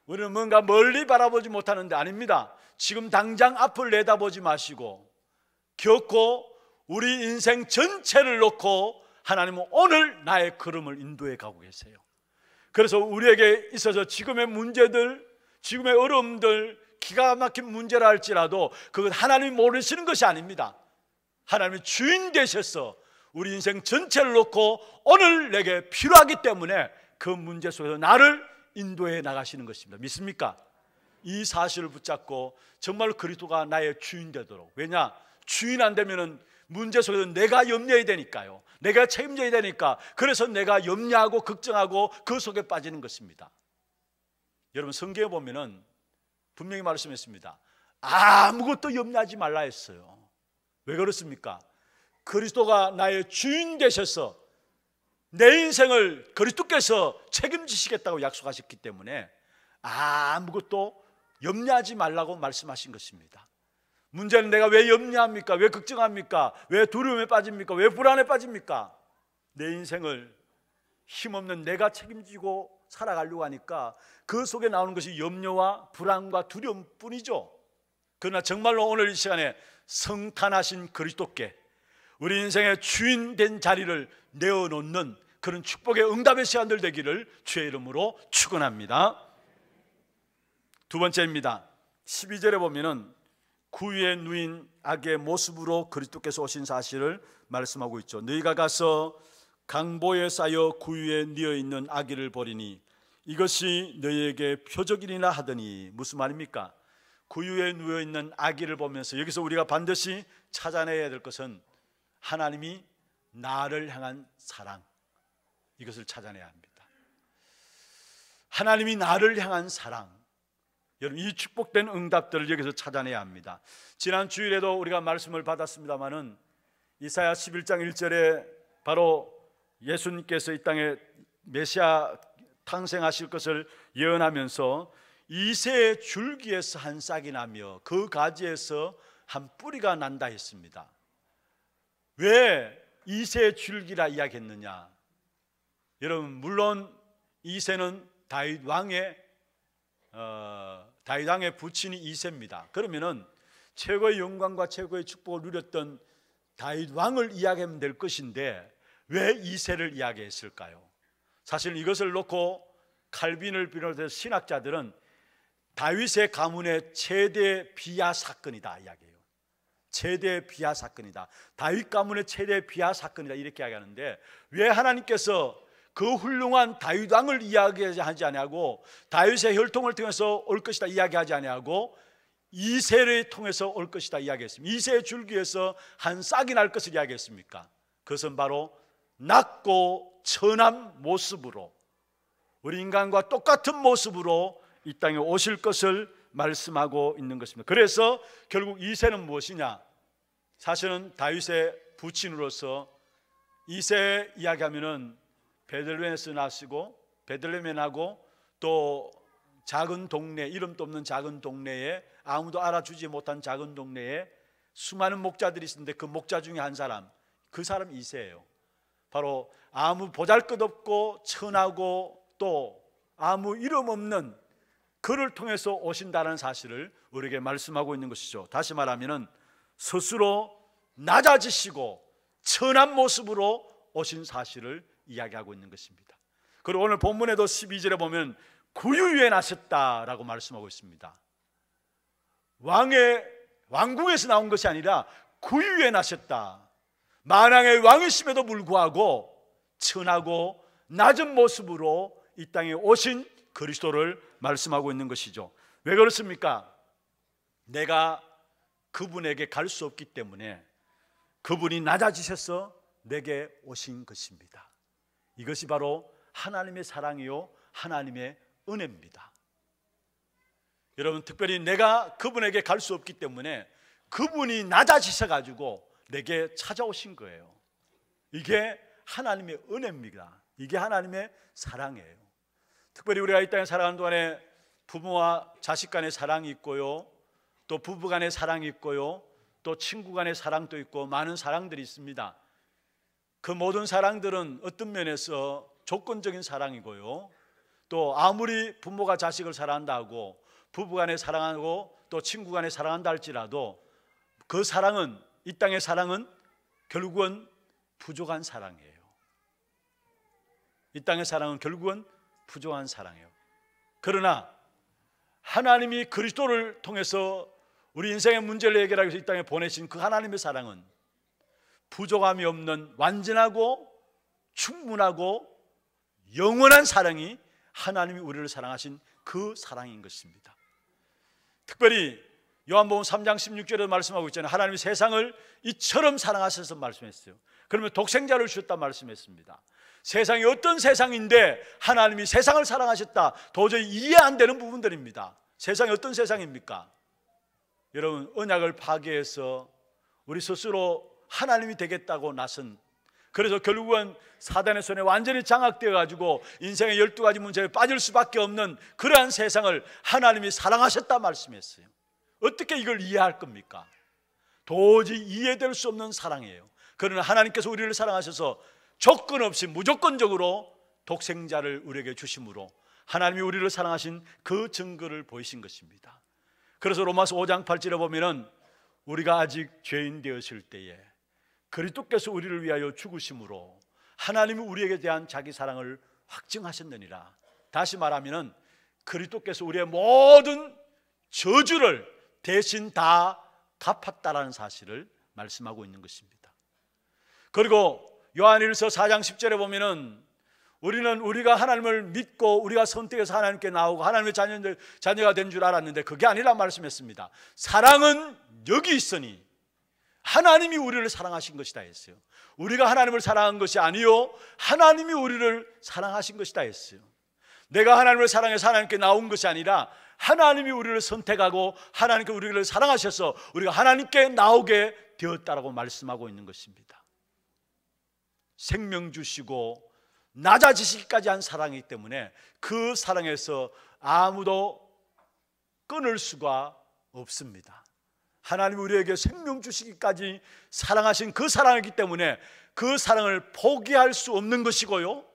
A: 우리는 뭔가 멀리 바라보지 못하는데 아닙니다. 지금 당장 앞을 내다보지 마시고 결코 우리 인생 전체를 놓고 하나님은 오늘 나의 걸음을 인도해 가고 계세요. 그래서 우리에게 있어서 지금의 문제들, 지금의 어려움들, 기가 막힌 문제라 할지라도 그건 하나님이 모르시는 것이 아닙니다. 하나님이 주인 되셔서 우리 인생 전체를 놓고 오늘 내게 필요하기 때문에 그 문제 속에서 나를 인도해 나가시는 것입니다. 믿습니까? 이 사실을 붙잡고 정말 그리스도가 나의 주인 되도록. 왜냐? 주인 안 되면은 문제 속에서 내가 염려해야 되니까요. 내가 책임져야 되니까. 그래서 내가 염려하고 걱정하고 그 속에 빠지는 것입니다. 여러분, 성경에 보면은 분명히 말씀했습니다. 아무것도 염려하지 말라 했어요. 왜 그렇습니까? 그리스도가 나의 주인 되셔서 내 인생을 그리스도께서 책임지시겠다고 약속하셨기 때문에 아무것도 염려하지 말라고 말씀하신 것입니다. 문제는 내가 왜 염려합니까? 왜 걱정합니까? 왜 두려움에 빠집니까? 왜 불안에 빠집니까? 내 인생을 힘없는 내가 책임지고 살아가려고 하니까 그 속에 나오는 것이 염려와 불안과 두려움뿐이죠. 그러나 정말로 오늘 이 시간에 성탄하신 그리스도께 우리 인생의 주인 된 자리를 내어놓는 그런 축복의 응답의 시간들 되기를 주의 이름으로 축원합니다. 두 번째입니다. 12절에 보면은 구유에 누인 악의 모습으로 그리스도께서 오신 사실을 말씀하고 있죠. 너희가 가서 강보에 쌓여 구유에 뉘어 있는 아기를 보리니 이것이 너희에게 표적이니라 하더니, 무슨 말입니까? 구유에 누워 있는 아기를 보면서 여기서 우리가 반드시 찾아내야 될 것은 하나님이 나를 향한 사랑, 이것을 찾아내야 합니다. 하나님이 나를 향한 사랑, 여러분, 이 축복된 응답들을 여기서 찾아내야 합니다. 지난 주일에도 우리가 말씀을 받았습니다마는 이사야 11장 1절에 바로 예수님께서 이 땅에 메시아 탄생하실 것을 예언하면서 이새의 줄기에서 한 싹이 나며 그 가지에서 한 뿌리가 난다 했습니다. 왜 이새의 줄기라 이야기했느냐? 여러분, 물론 이새는 다윗 왕의 부친이 이새입니다. 그러면은 최고의 영광과 최고의 축복을 누렸던 다윗 왕을 이야기하면 될 것인데 왜 이새를 이야기했을까요? 사실 이것을 놓고 칼빈을 비롯해서 신학자들은 다윗의 가문의 최대 비하 사건이다 이야기해요. 최대 비하 사건이다. 다윗 가문의 최대 비하 사건이다 이렇게 이야기하는데, 왜 하나님께서 그 훌륭한 다윗 왕을 이야기하지 아니하고 다윗의 혈통을 통해서 올 것이다 이야기하지 아니하고 이새를 통해서 올 것이다 이야기했습니다. 이새의 줄기에서 한 싹이 날 것을 이야기했습니까? 그것은 바로 낮고 천한 모습으로, 우리 인간과 똑같은 모습으로 이 땅에 오실 것을 말씀하고 있는 것입니다. 그래서 결국 이새는 무엇이냐? 사실은 다윗의 부친으로서 이새 이야기하면은 베들레헴에서 나시고 베들레헴에 나고 또 작은 동네, 이름도 없는 작은 동네에, 아무도 알아주지 못한 작은 동네에 수많은 목자들이 있었는데 그 목자 중에 한 사람, 그 사람이 이새예요. 바로 아무 보잘것없고 천하고 또 아무 이름 없는 그를 통해서 오신다는 사실을 우리에게 말씀하고 있는 것이죠. 다시 말하면 스스로 낮아지시고 천한 모습으로 오신 사실을 이야기하고 있는 것입니다. 그리고 오늘 본문에도 12절에 보면 구유에 나셨다라고 말씀하고 있습니다. 왕궁에서 나온 것이 아니라 구유에 나셨다. 만왕의 왕이심에도 불구하고 천하고 낮은 모습으로 이 땅에 오신 그리스도를 말씀하고 있는 것이죠. 왜 그렇습니까? 내가 그분에게 갈 수 없기 때문에 그분이 낮아지셔서 내게 오신 것입니다. 이것이 바로 하나님의 사랑이요 하나님의 은혜입니다. 여러분, 특별히 내가 그분에게 갈 수 없기 때문에 그분이 낮아지셔 가지고 내게 찾아오신 거예요. 이게 하나님의 은혜입니다. 이게 하나님의 사랑이에요. 특별히 우리가 이 땅에 살아가는 동안에 부모와 자식 간의 사랑이 있고요, 또 부부 간의 사랑이 있고요, 또 친구 간의 사랑도 있고 많은 사랑들이 있습니다. 그 모든 사랑들은 어떤 면에서 조건적인 사랑이고요, 또 아무리 부모가 자식을 사랑한다 하고 부부 간에 사랑하고 또 친구 간에 사랑한다 할지라도 그 사랑은, 이 땅의 사랑은 결국은 부족한 사랑이에요. 이 땅의 사랑은 결국은 부족한 사랑이에요. 그러나 하나님이 그리스도를 통해서 우리 인생의 문제를 해결하기 위해서 이 땅에 보내신 그 하나님의 사랑은 부족함이 없는 완전하고 충분하고 영원한 사랑이 하나님이 우리를 사랑하신 그 사랑인 것입니다. 특별히 요한복음 3장 16절에 말씀하고 있잖아요. 하나님이 세상을 이처럼 사랑하셔서 말씀했어요. 그러면 독생자를 주셨다 말씀했습니다. 세상이 어떤 세상인데 하나님이 세상을 사랑하셨다, 도저히 이해 안 되는 부분들입니다. 세상이 어떤 세상입니까? 여러분, 언약을 파괴해서 우리 스스로 하나님이 되겠다고 나선, 그래서 결국은 사단의 손에 완전히 장악되어 가지고 인생의 12가지 문제에 빠질 수밖에 없는 그러한 세상을 하나님이 사랑하셨다 말씀했어요. 어떻게 이걸 이해할 겁니까? 도저히 이해될 수 없는 사랑이에요. 그러나 하나님께서 우리를 사랑하셔서 조건 없이 무조건적으로 독생자를 우리에게 주심으로 하나님이 우리를 사랑하신 그 증거를 보이신 것입니다. 그래서 로마서 5장 8절에 보면은 우리가 아직 죄인 되었을 때에 그리스도께서 우리를 위하여 죽으심으로 하나님이 우리에게 대한 자기 사랑을 확증하셨느니라. 다시 말하면은 그리스도께서 우리의 모든 저주를 대신 다 갚았다라는 사실을 말씀하고 있는 것입니다. 그리고 요한일서 4장 10절에 보면은 우리가 하나님을 믿고 우리가 선택해서 하나님께 나오고 하나님의 자녀가 된 줄 알았는데 그게 아니라 말씀했습니다. 사랑은 여기 있으니 하나님이 우리를 사랑하신 것이다 했어요. 우리가 하나님을 사랑한 것이 아니요 하나님이 우리를 사랑하신 것이다 했어요. 내가 하나님을 사랑해서 하나님께 나온 것이 아니라 하나님이 우리를 선택하고 하나님께 우리를 사랑하셔서 우리가 하나님께 나오게 되었다라고 말씀하고 있는 것입니다. 생명 주시고 낮아지시기까지 한 사랑이기 때문에 그 사랑에서 아무도 끊을 수가 없습니다. 하나님이 우리에게 생명 주시기까지 사랑하신 그 사랑이기 때문에 그 사랑을 포기할 수 없는 것이고요,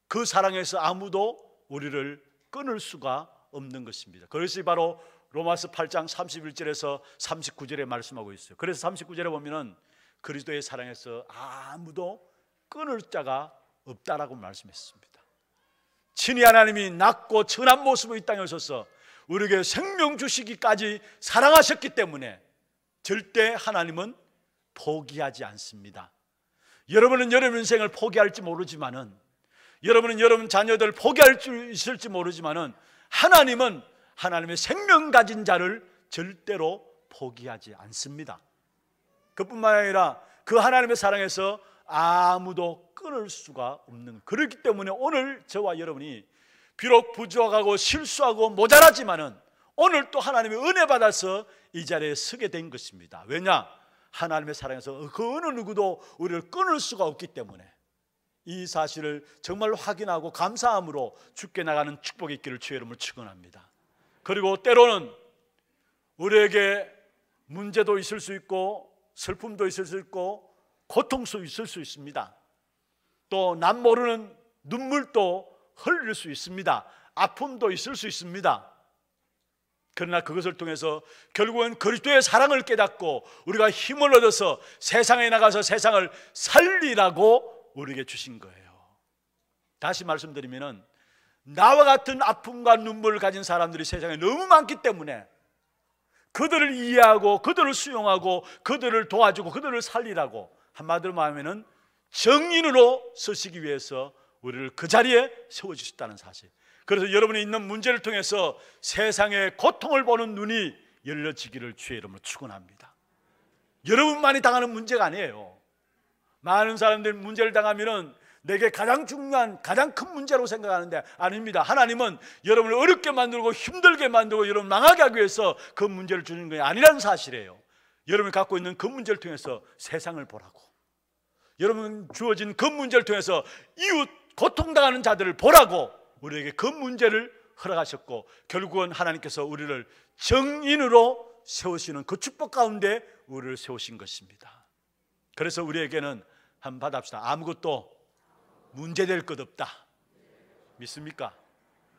A: 그 사랑에서 아무도 우리를 끊을 수가 없는 것입니다. 그것이 바로 로마서 8장 31절에서 39절에 말씀하고 있어요. 그래서 39절에 보면은 그리스도의 사랑에서 아무도 끊을 자가 없다라고 말씀했습니다. 친히 하나님이 낮고 천한 모습으로 이 땅에 오셔서 우리에게 생명 주시기까지 사랑하셨기 때문에 절대 하나님은 포기하지 않습니다. 여러분은 여러분 인생을 포기할지 모르지만은, 여러분은 여러분 자녀들을 포기할 수 있을지 모르지만은 하나님은 하나님의 생명 가진 자를 절대로 포기하지 않습니다. 그뿐만 아니라 그 하나님의 사랑에서 아무도 끊을 수가 없는, 그렇기 때문에 오늘 저와 여러분이 비록 부족하고 실수하고 모자라지만은 오늘 또 하나님의 은혜 받아서 이 자리에 서게 된 것입니다. 왜냐? 하나님의 사랑에서 그 어느 누구도 우리를 끊을 수가 없기 때문에 이 사실을 정말 확인하고 감사함으로 죽게 나가는 축복이 있기를 주의 이름으로 축원합니다. 그리고 때로는 우리에게 문제도 있을 수 있고 슬픔도 있을 수 있고 고통도 있을 수 있습니다. 또 남 모르는 눈물도 흘릴 수 있습니다. 아픔도 있을 수 있습니다. 그러나 그것을 통해서 결국은 그리스도의 사랑을 깨닫고 우리가 힘을 얻어서 세상에 나가서 세상을 살리라고 우리에게 주신 거예요. 다시 말씀드리면은 나와 같은 아픔과 눈물을 가진 사람들이 세상에 너무 많기 때문에 그들을 이해하고 그들을 수용하고 그들을 도와주고 그들을 살리라고, 한마디로 말하면은 정인으로 서시기 위해서 우리를 그 자리에 세워주셨다는 사실. 그래서 여러분이 있는 문제를 통해서 세상의 고통을 보는 눈이 열려지기를 주의 이름으로 축원합니다. 여러분만이 당하는 문제가 아니에요. 많은 사람들이 문제를 당하면은 내게 가장 중요한 가장 큰 문제라고 생각하는데 아닙니다. 하나님은 여러분을 어렵게 만들고 힘들게 만들고 여러분 망하게 하기 위해서 그 문제를 주는 게 아니라는 사실이에요. 여러분이 갖고 있는 그 문제를 통해서 세상을 보라고, 여러분 주어진 그 문제를 통해서 이웃 고통당하는 자들을 보라고 우리에게 그 문제를 허락하셨고, 결국은 하나님께서 우리를 정인으로 세우시는 그 축복 가운데 우리를 세우신 것입니다. 그래서 우리에게는 한번 받아봅시다. 아무것도 문제될 것 없다. 믿습니까?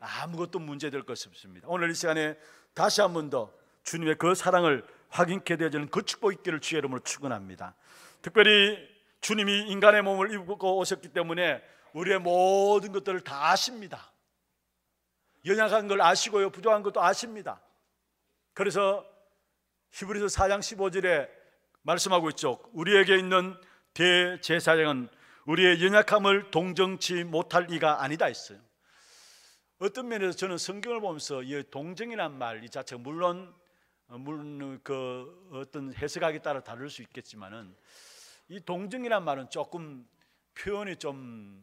A: 아무것도 문제될 것이 없습니다. 오늘 이 시간에 다시 한 번 더 주님의 그 사랑을 확인케 되어지는 그 축복 있기를 주의 이름으로 축원합니다. 특별히 주님이 인간의 몸을 입고 오셨기 때문에 우리의 모든 것들을 다 아십니다. 연약한 걸 아시고요, 부족한 것도 아십니다. 그래서 히브리서 4장 15절에 말씀하고 있죠. 우리에게 있는 대제사장은 우리의 연약함을 동정치 못할 이가 아니다 했어요. 어떤 면에서 저는 성경을 보면서 이 동정이란 말 이 자체가 물론 그 어떤 해석하기에 따라 다를 수 있겠지만은 이 동정이란 말은 조금 표현이 좀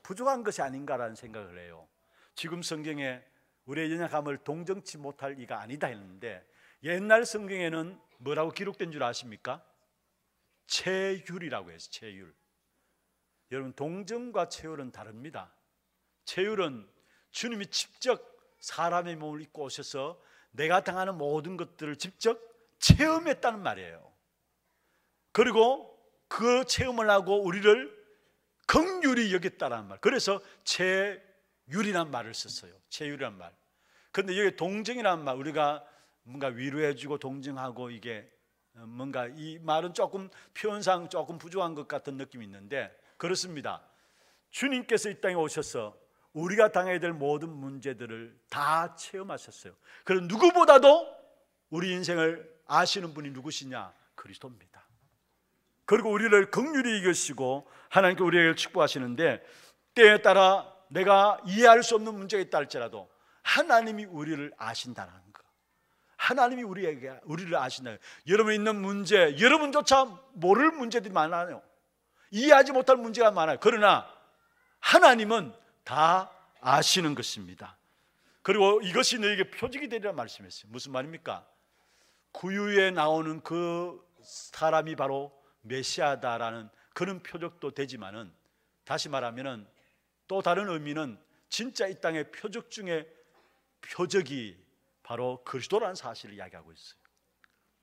A: 부족한 것이 아닌가라는 생각을 해요. 지금 성경에 우리의 연약함을 동정치 못할 이가 아니다 했는데 옛날 성경에는 뭐라고 기록된 줄 아십니까? 체휼이라고 해서 체휼. 여러분 동정과 체휼은 다릅니다. 체휼은 주님이 직접 사람의 몸을 입고 오셔서 내가 당하는 모든 것들을 직접 체험했다는 말이에요. 그리고 그 체험을 하고 우리를 긍휼히 여겼다는 말. 그래서 체휼이란 말을 썼어요. 체휼이란 말. 그런데 여기 동정이란 말, 우리가 뭔가 위로해주고 동정하고 이게 뭔가 이 말은 조금 표현상 조금 부족한 것 같은 느낌이 있는데 그렇습니다. 주님께서 이 땅에 오셔서 우리가 당해야 될 모든 문제들을 다 체험하셨어요. 그리고 누구보다도 우리 인생을 아시는 분이 누구시냐? 그리스도입니다. 그리고 우리를 긍휼히 이기시고 하나님께 우리에게 축복하시는데 때에 따라 내가 이해할 수 없는 문제가 있다 할지라도 하나님이 우리를 아신다는 거. 하나님이 우리를 아신다. 여러분 있는 문제, 여러분조차 모를 문제들이 많아요. 이해하지 못할 문제가 많아요. 그러나 하나님은 다 아시는 것입니다. 그리고 이것이 너에게 표적이 되리라 말씀했어요. 무슨 말입니까? 구유에 나오는 그 사람이 바로 메시아다라는 그런 표적도 되지만은 다시 말하면은 또 다른 의미는 진짜 이 땅의 표적 중에 표적이 바로 그리스도라는 사실을 이야기하고 있어요.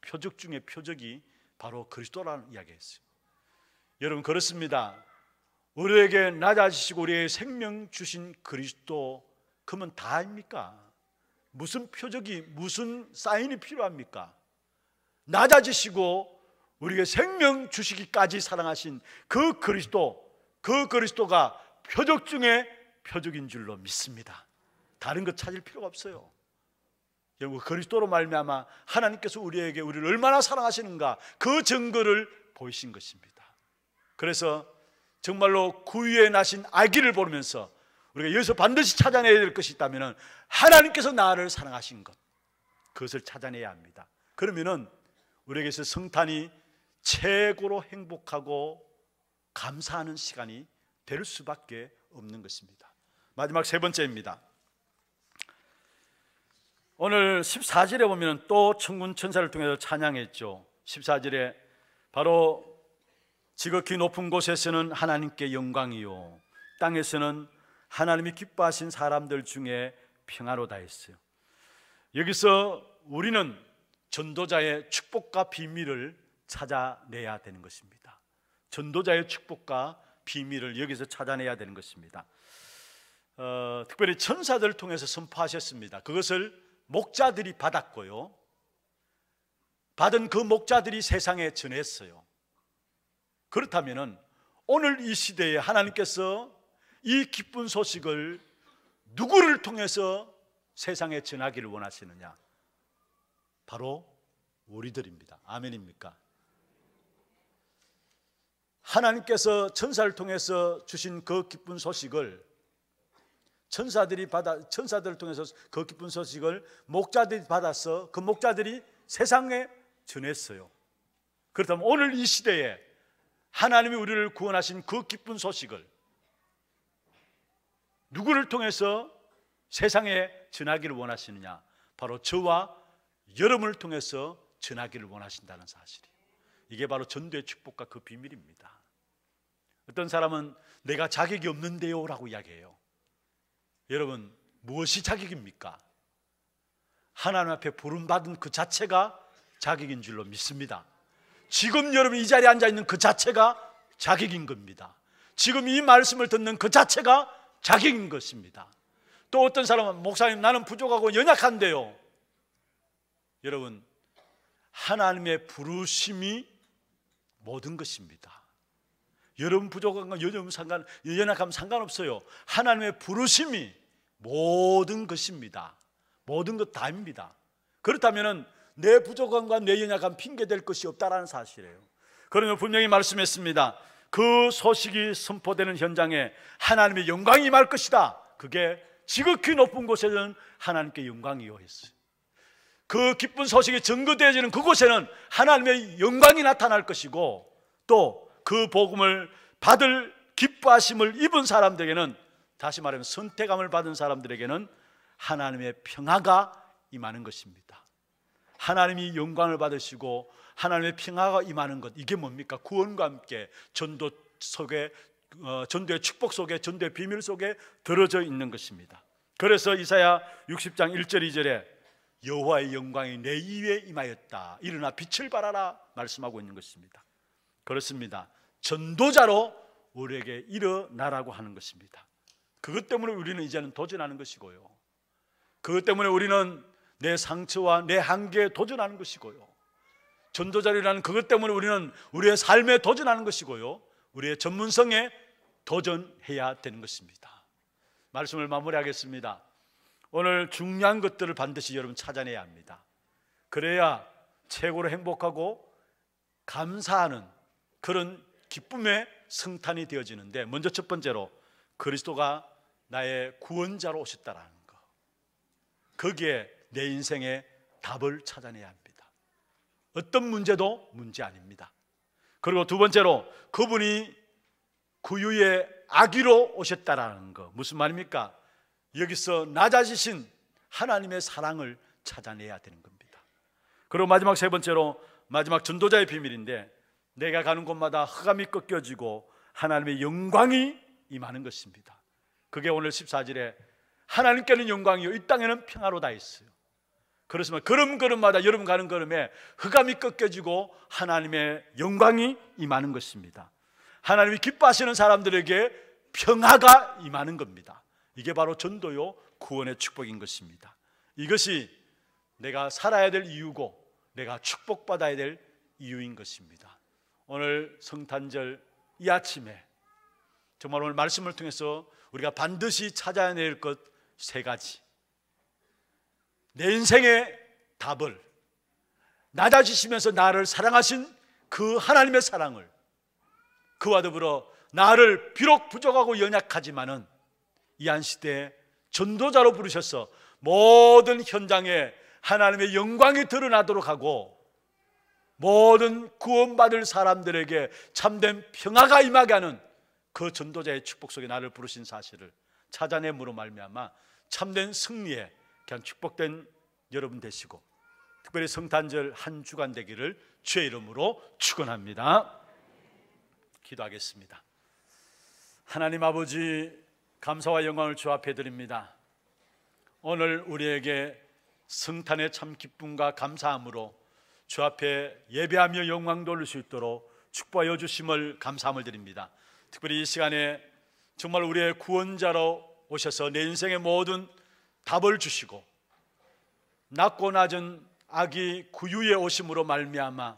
A: 표적 중에 표적이 바로 그리스도라는 이야기했어요. 여러분 그렇습니다. 우리에게 낮아지시고 우리의 생명 주신 그리스도, 그러면 다입니까? 무슨 표적이 무슨 사인이 필요합니까? 낮아지시고 우리에게 생명 주시기까지 사랑하신 그 그리스도, 그 그리스도가 표적 중에 표적인 줄로 믿습니다. 다른 것 찾을 필요가 없어요. 여러분 그리스도로 말미암아 하나님께서 우리에게 우리를 얼마나 사랑하시는가 그 증거를 보이신 것입니다. 그래서 정말로 구유에 나신 아기를 보면서 우리가 여기서 반드시 찾아내야 될 것이 있다면 하나님께서 나를 사랑하신 것, 그것을 찾아내야 합니다. 그러면은 우리에게서 성탄이 최고로 행복하고 감사하는 시간이 될 수밖에 없는 것입니다. 마지막 세 번째입니다. 오늘 14절에 보면 또 천군 천사를 통해서 찬양했죠. 14절에 바로 지극히 높은 곳에서는 하나님께 영광이요 땅에서는 하나님이 기뻐하신 사람들 중에 평화로다 했어요. 여기서 우리는 전도자의 축복과 비밀을 찾아내야 되는 것입니다. 전도자의 축복과 비밀을 여기서 찾아내야 되는 것입니다. 특별히 천사들을 통해서 선포하셨습니다. 그것을 목자들이 받았고요. 받은 그 목자들이 세상에 전했어요. 그렇다면 오늘 이 시대에 하나님께서 이 기쁜 소식을 누구를 통해서 세상에 전하기를 원하시느냐? 바로 우리들입니다. 아멘입니까? 하나님께서 천사를 통해서 주신 그 기쁜 소식을 천사들을 통해서 그 기쁜 소식을 목자들이 받아서 그 목자들이 세상에 전했어요. 그렇다면 오늘 이 시대에 하나님이 우리를 구원하신 그 기쁜 소식을 누구를 통해서 세상에 전하기를 원하시느냐? 바로 저와 여러분을 통해서 전하기를 원하신다는 사실이에요. 이게 바로 전도의 축복과 그 비밀입니다. 어떤 사람은 내가 자격이 없는데요 라고 이야기해요. 여러분, 무엇이 자격입니까? 하나님 앞에 부름받은 그 자체가 자격인 줄로 믿습니다. 지금 여러분 이 자리에 앉아있는 그 자체가 자격인 겁니다. 지금 이 말씀을 듣는 그 자체가 자격인 것입니다. 또 어떤 사람은 목사님 나는 부족하고 연약한데요. 여러분, 하나님의 부르심이 모든 것입니다. 여러분 부족한 건 여러분 연약하면 상관없어요. 하나님의 부르심이 모든 것입니다. 모든 것 다입니다. 그렇다면 내 부족함과 내 연약함 핑계될 것이 없다라는 사실이에요. 그러면 분명히 말씀했습니다. 그 소식이 선포되는 현장에 하나님의 영광이 임할 것이다. 그게 지극히 높은 곳에는 하나님께 영광이 요했어요. 그 기쁜 소식이 전거되어지는 그곳에는 하나님의 영광이 나타날 것이고, 또 그 복음을 받을 기뻐하심을 입은 사람들에게는, 다시 말하면 선택함을 받은 사람들에게는 하나님의 평화가 임하는 것입니다. 하나님이 영광을 받으시고 하나님의 평화가 임하는 것, 이게 뭡니까? 구원과 함께 전도 속에, 전도의 축복 속에, 전도의 비밀 속에 들어져 있는 것입니다. 그래서 이사야 60장 1절 2절에 여호와의 영광이 내 위에 임하였다. 일어나 빛을 발하라 말씀하고 있는 것입니다. 그렇습니다. 전도자로 우리에게 일어나라고 하는 것입니다. 그것 때문에 우리는 이제는 도전하는 것이고요. 그것 때문에 우리는 내 상처와 내 한계에 도전하는 것이고요. 전도자라는 그것 때문에 우리는 우리의 삶에 도전하는 것이고요. 우리의 전문성에 도전해야 되는 것입니다. 말씀을 마무리하겠습니다. 오늘 중요한 것들을 반드시 여러분 찾아내야 합니다. 그래야 최고로 행복하고 감사하는 그런 기쁨의 성탄이 되어지는데, 먼저 첫 번째로 그리스도가 나의 구원자로 오셨다라는 거, 거기에 내 인생의 답을 찾아내야 합니다. 어떤 문제도 문제 아닙니다. 그리고 두 번째로 그분이 구유의 아기로 오셨다라는 거, 무슨 말입니까? 여기서 낮아지신 하나님의 사랑을 찾아내야 되는 겁니다. 그리고 마지막 세 번째로, 마지막 전도자의 비밀인데, 내가 가는 곳마다 흑암이 꺾여지고 하나님의 영광이 임하는 것입니다. 그게 오늘 14절에 하나님께는 영광이요 이 땅에는 평화로 다 있어요. 그렇지만 걸음걸음마다 여러분 가는 걸음에 흑암이 꺾여지고 하나님의 영광이 임하는 것입니다. 하나님이 기뻐하시는 사람들에게 평화가 임하는 겁니다. 이게 바로 전도요 구원의 축복인 것입니다. 이것이 내가 살아야 될 이유고 내가 축복받아야 될 이유인 것입니다. 오늘 성탄절 이 아침에 정말 오늘 말씀을 통해서 우리가 반드시 찾아야 될 것 세 가지, 내 인생의 답을, 낮아지시면서 나를 사랑하신 그 하나님의 사랑을, 그와 더불어 나를 비록 부족하고 연약하지만은 이 한 시대에 전도자로 부르셔서 모든 현장에 하나님의 영광이 드러나도록 하고 모든 구원받을 사람들에게 참된 평화가 임하게 하는 그 전도자의 축복 속에 나를 부르신 사실을 찾아냄으로 말미암아 참된 승리에 그냥 축복된 여러분 되시고, 특별히 성탄절 한 주간 되기를 주의 이름으로 축원합니다. 기도하겠습니다. 하나님 아버지, 감사와 영광을 주 앞에 드립니다. 오늘 우리에게 성탄의 참 기쁨과 감사함으로 주 앞에 예배하며 영광 돌릴 수 있도록 축복하여 주심을 감사함을 드립니다. 특별히 이 시간에 정말 우리의 구원자로 오셔서 내 인생의 모든 답을 주시고 낮고 낮은 아기 구유의 오심으로 말미암아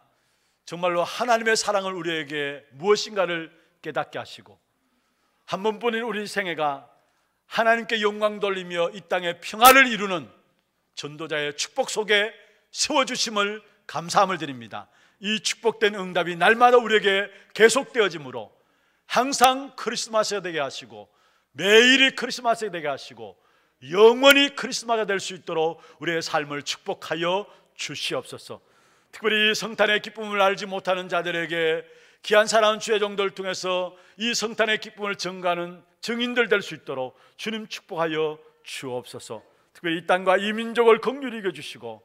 A: 정말로 하나님의 사랑을 우리에게 무엇인가를 깨닫게 하시고 한 번뿐인 우리 생애가 하나님께 영광 돌리며 이 땅에 평화를 이루는 전도자의 축복 속에 세워주심을 감사함을 드립니다. 이 축복된 응답이 날마다 우리에게 계속되어지므로 항상 크리스마스가 되게 하시고 매일이 크리스마스가 되게 하시고 영원히 크리스마스가 될 수 있도록 우리의 삶을 축복하여 주시옵소서. 특별히 성탄의 기쁨을 알지 못하는 자들에게 귀한 사랑하는 주의 종들을 통해서 이 성탄의 기쁨을 증가하는 증인들 될 수 있도록 주님 축복하여 주옵소서. 특별히 이 땅과 이 민족을 긍휼히 여겨주시고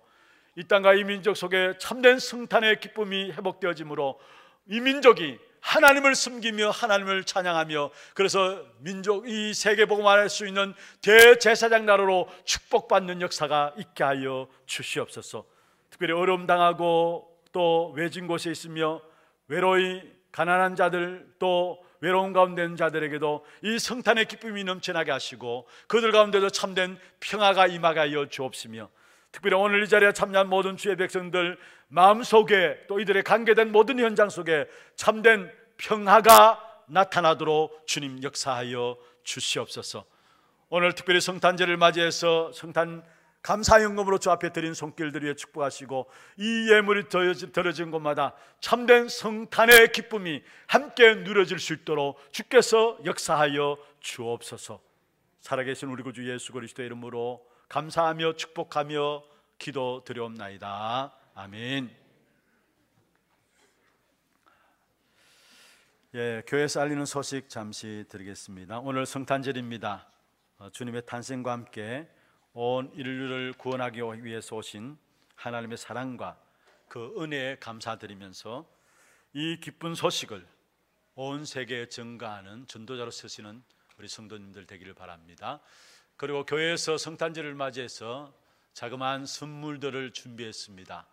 A: 이 땅과 이 민족 속에 참된 성탄의 기쁨이 회복되어지므로 이 민족이 하나님을 섬기며 하나님을 찬양하며 그래서 민족 이 세계 복음화할 수 있는 대제사장 나라로 축복받는 역사가 있게 하여 주시옵소서. 특별히 어려움 당하고 또 외진 곳에 있으며 외로이 가난한 자들 또 외로운 가운데 있는 자들에게도 이 성탄의 기쁨이 넘쳐나게 하시고 그들 가운데도 참된 평화가 임하게 하여 주옵시며 특별히 오늘 이 자리에 참여한 모든 주의 백성들 마음속에 또 이들의 관계된 모든 현장 속에 참된 평화가 나타나도록 주님 역사하여 주시옵소서. 오늘 특별히 성탄절을 맞이해서 성탄 감사연금으로 주 앞에 드린 손길들 위해 축복하시고 이 예물이 드려진 곳마다 참된 성탄의 기쁨이 함께 누려질 수 있도록 주께서 역사하여 주옵소서. 살아계신 우리 구주 예수 그리스도의 이름으로 감사하며 축복하며 기도드리옵나이다. 아멘. 교회에서 알리는 소식 잠시 드리겠습니다. 오늘 성탄절입니다. 주님의 탄생과 함께 온 인류를 구원하기 위해서 오신 하나님의 사랑과 그 은혜에 감사드리면서 이 기쁜 소식을 온 세계에 전가하는 전도자로 서시는 우리 성도님들 되기를 바랍니다. 그리고 교회에서 성탄절을 맞이해서 자그마한 선물들을 준비했습니다.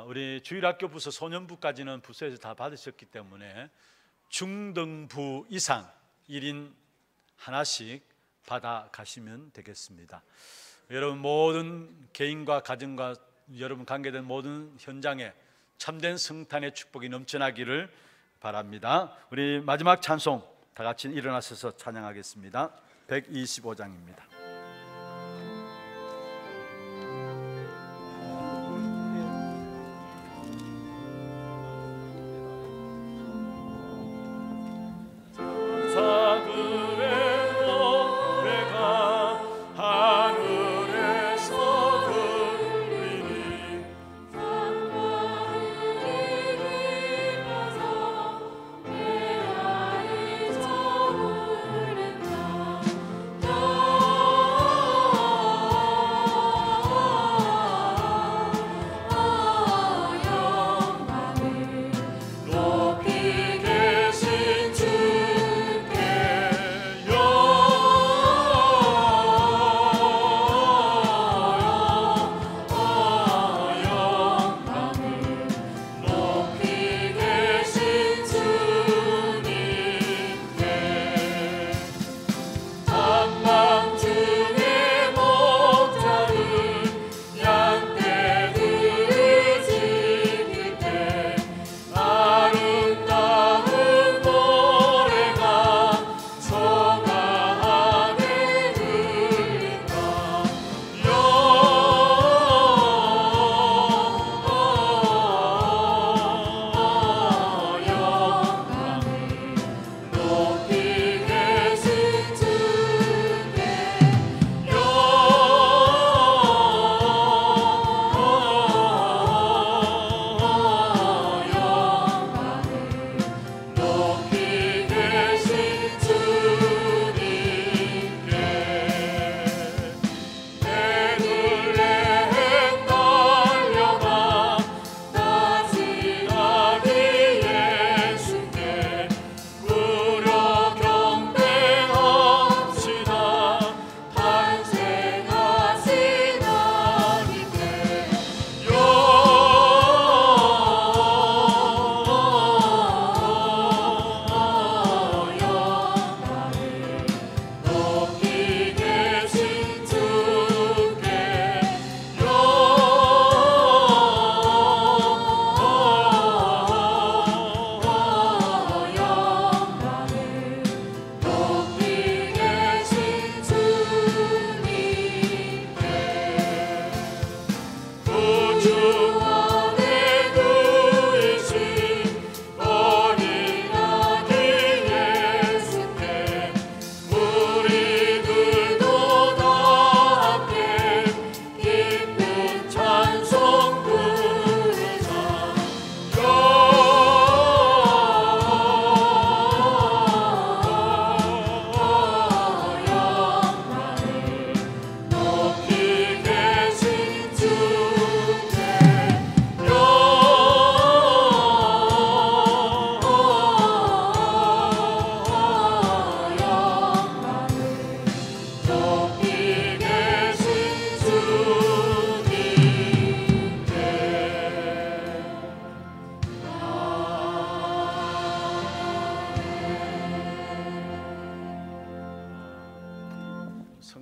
A: 우리 주일학교 부서 소년부까지는 부서에서 다 받으셨기 때문에 중등부 이상 1인 하나씩 받아 가시면 되겠습니다. 여러분 모든 개인과 가정과 여러분 관계된 모든 현장에 참된 성탄의 축복이 넘쳐나기를 바랍니다. 우리 마지막 찬송 다 같이 일어나셔서 찬양하겠습니다. 125장입니다.
B: 주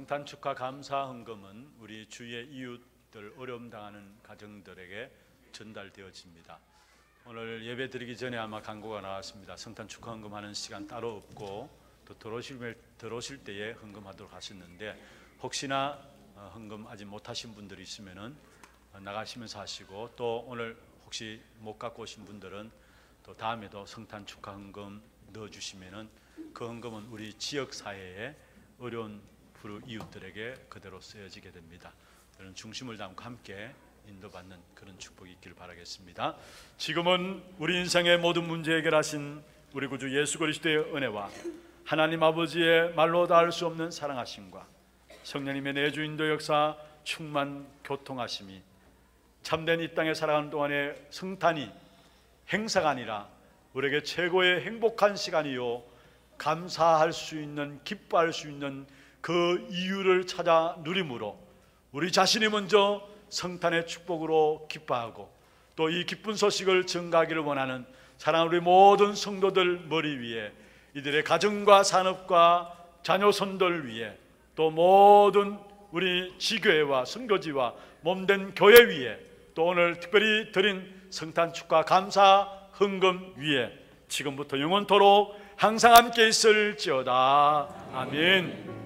A: 성탄 축하 감사 헌금은 우리 주위의 이웃들 어려움 당하는 가정들에게 전달되어집니다. 오늘 예배 드리기 전에 아마 광고가 나왔습니다. 성탄 축하 헌금하는 시간 따로 없고 또 들어오실 때에 헌금하도록 하셨는데 혹시나 헌금 아직 못하신 분들이 있으면은 나가시면서 하시고 또 오늘 혹시 못 갖고 오신 분들은 또 다음에도 성탄 축하 헌금 넣어주시면은 그 헌금은 우리 지역 사회에 어려운 불우 이웃들에게 그대로 쓰여지게 됩니다. 저는 중심을 담고 함께 인도받는 그런 축복이 있기를 바라겠습니다. 지금은 우리 인생의 모든 문제 해결하신 우리 구주 예수 그리스도의 은혜와 하나님 아버지의 말로 닿을 수 없는 사랑하심과 성령님의 내주 인도 역사 충만 교통하심이 참된 이 땅에 살아가는 동안의 성탄이 행사가 아니라 우리에게 최고의 행복한 시간이요 감사할 수 있는 기뻐할 수 있는 그 이유를 찾아 누림으로 우리 자신이 먼저 성탄의 축복으로 기뻐하고 또 이 기쁜 소식을 전가하기를 원하는 사랑하는 우리 모든 성도들 머리 위에 이들의 가정과 산업과 자녀손들 위에 또 모든 우리 지교회와 선교지와 몸된 교회 위에 또 오늘 특별히 드린 성탄 축하 감사 헌금 위에 지금부터 영원토록 항상 함께 있을지어다. 아멘.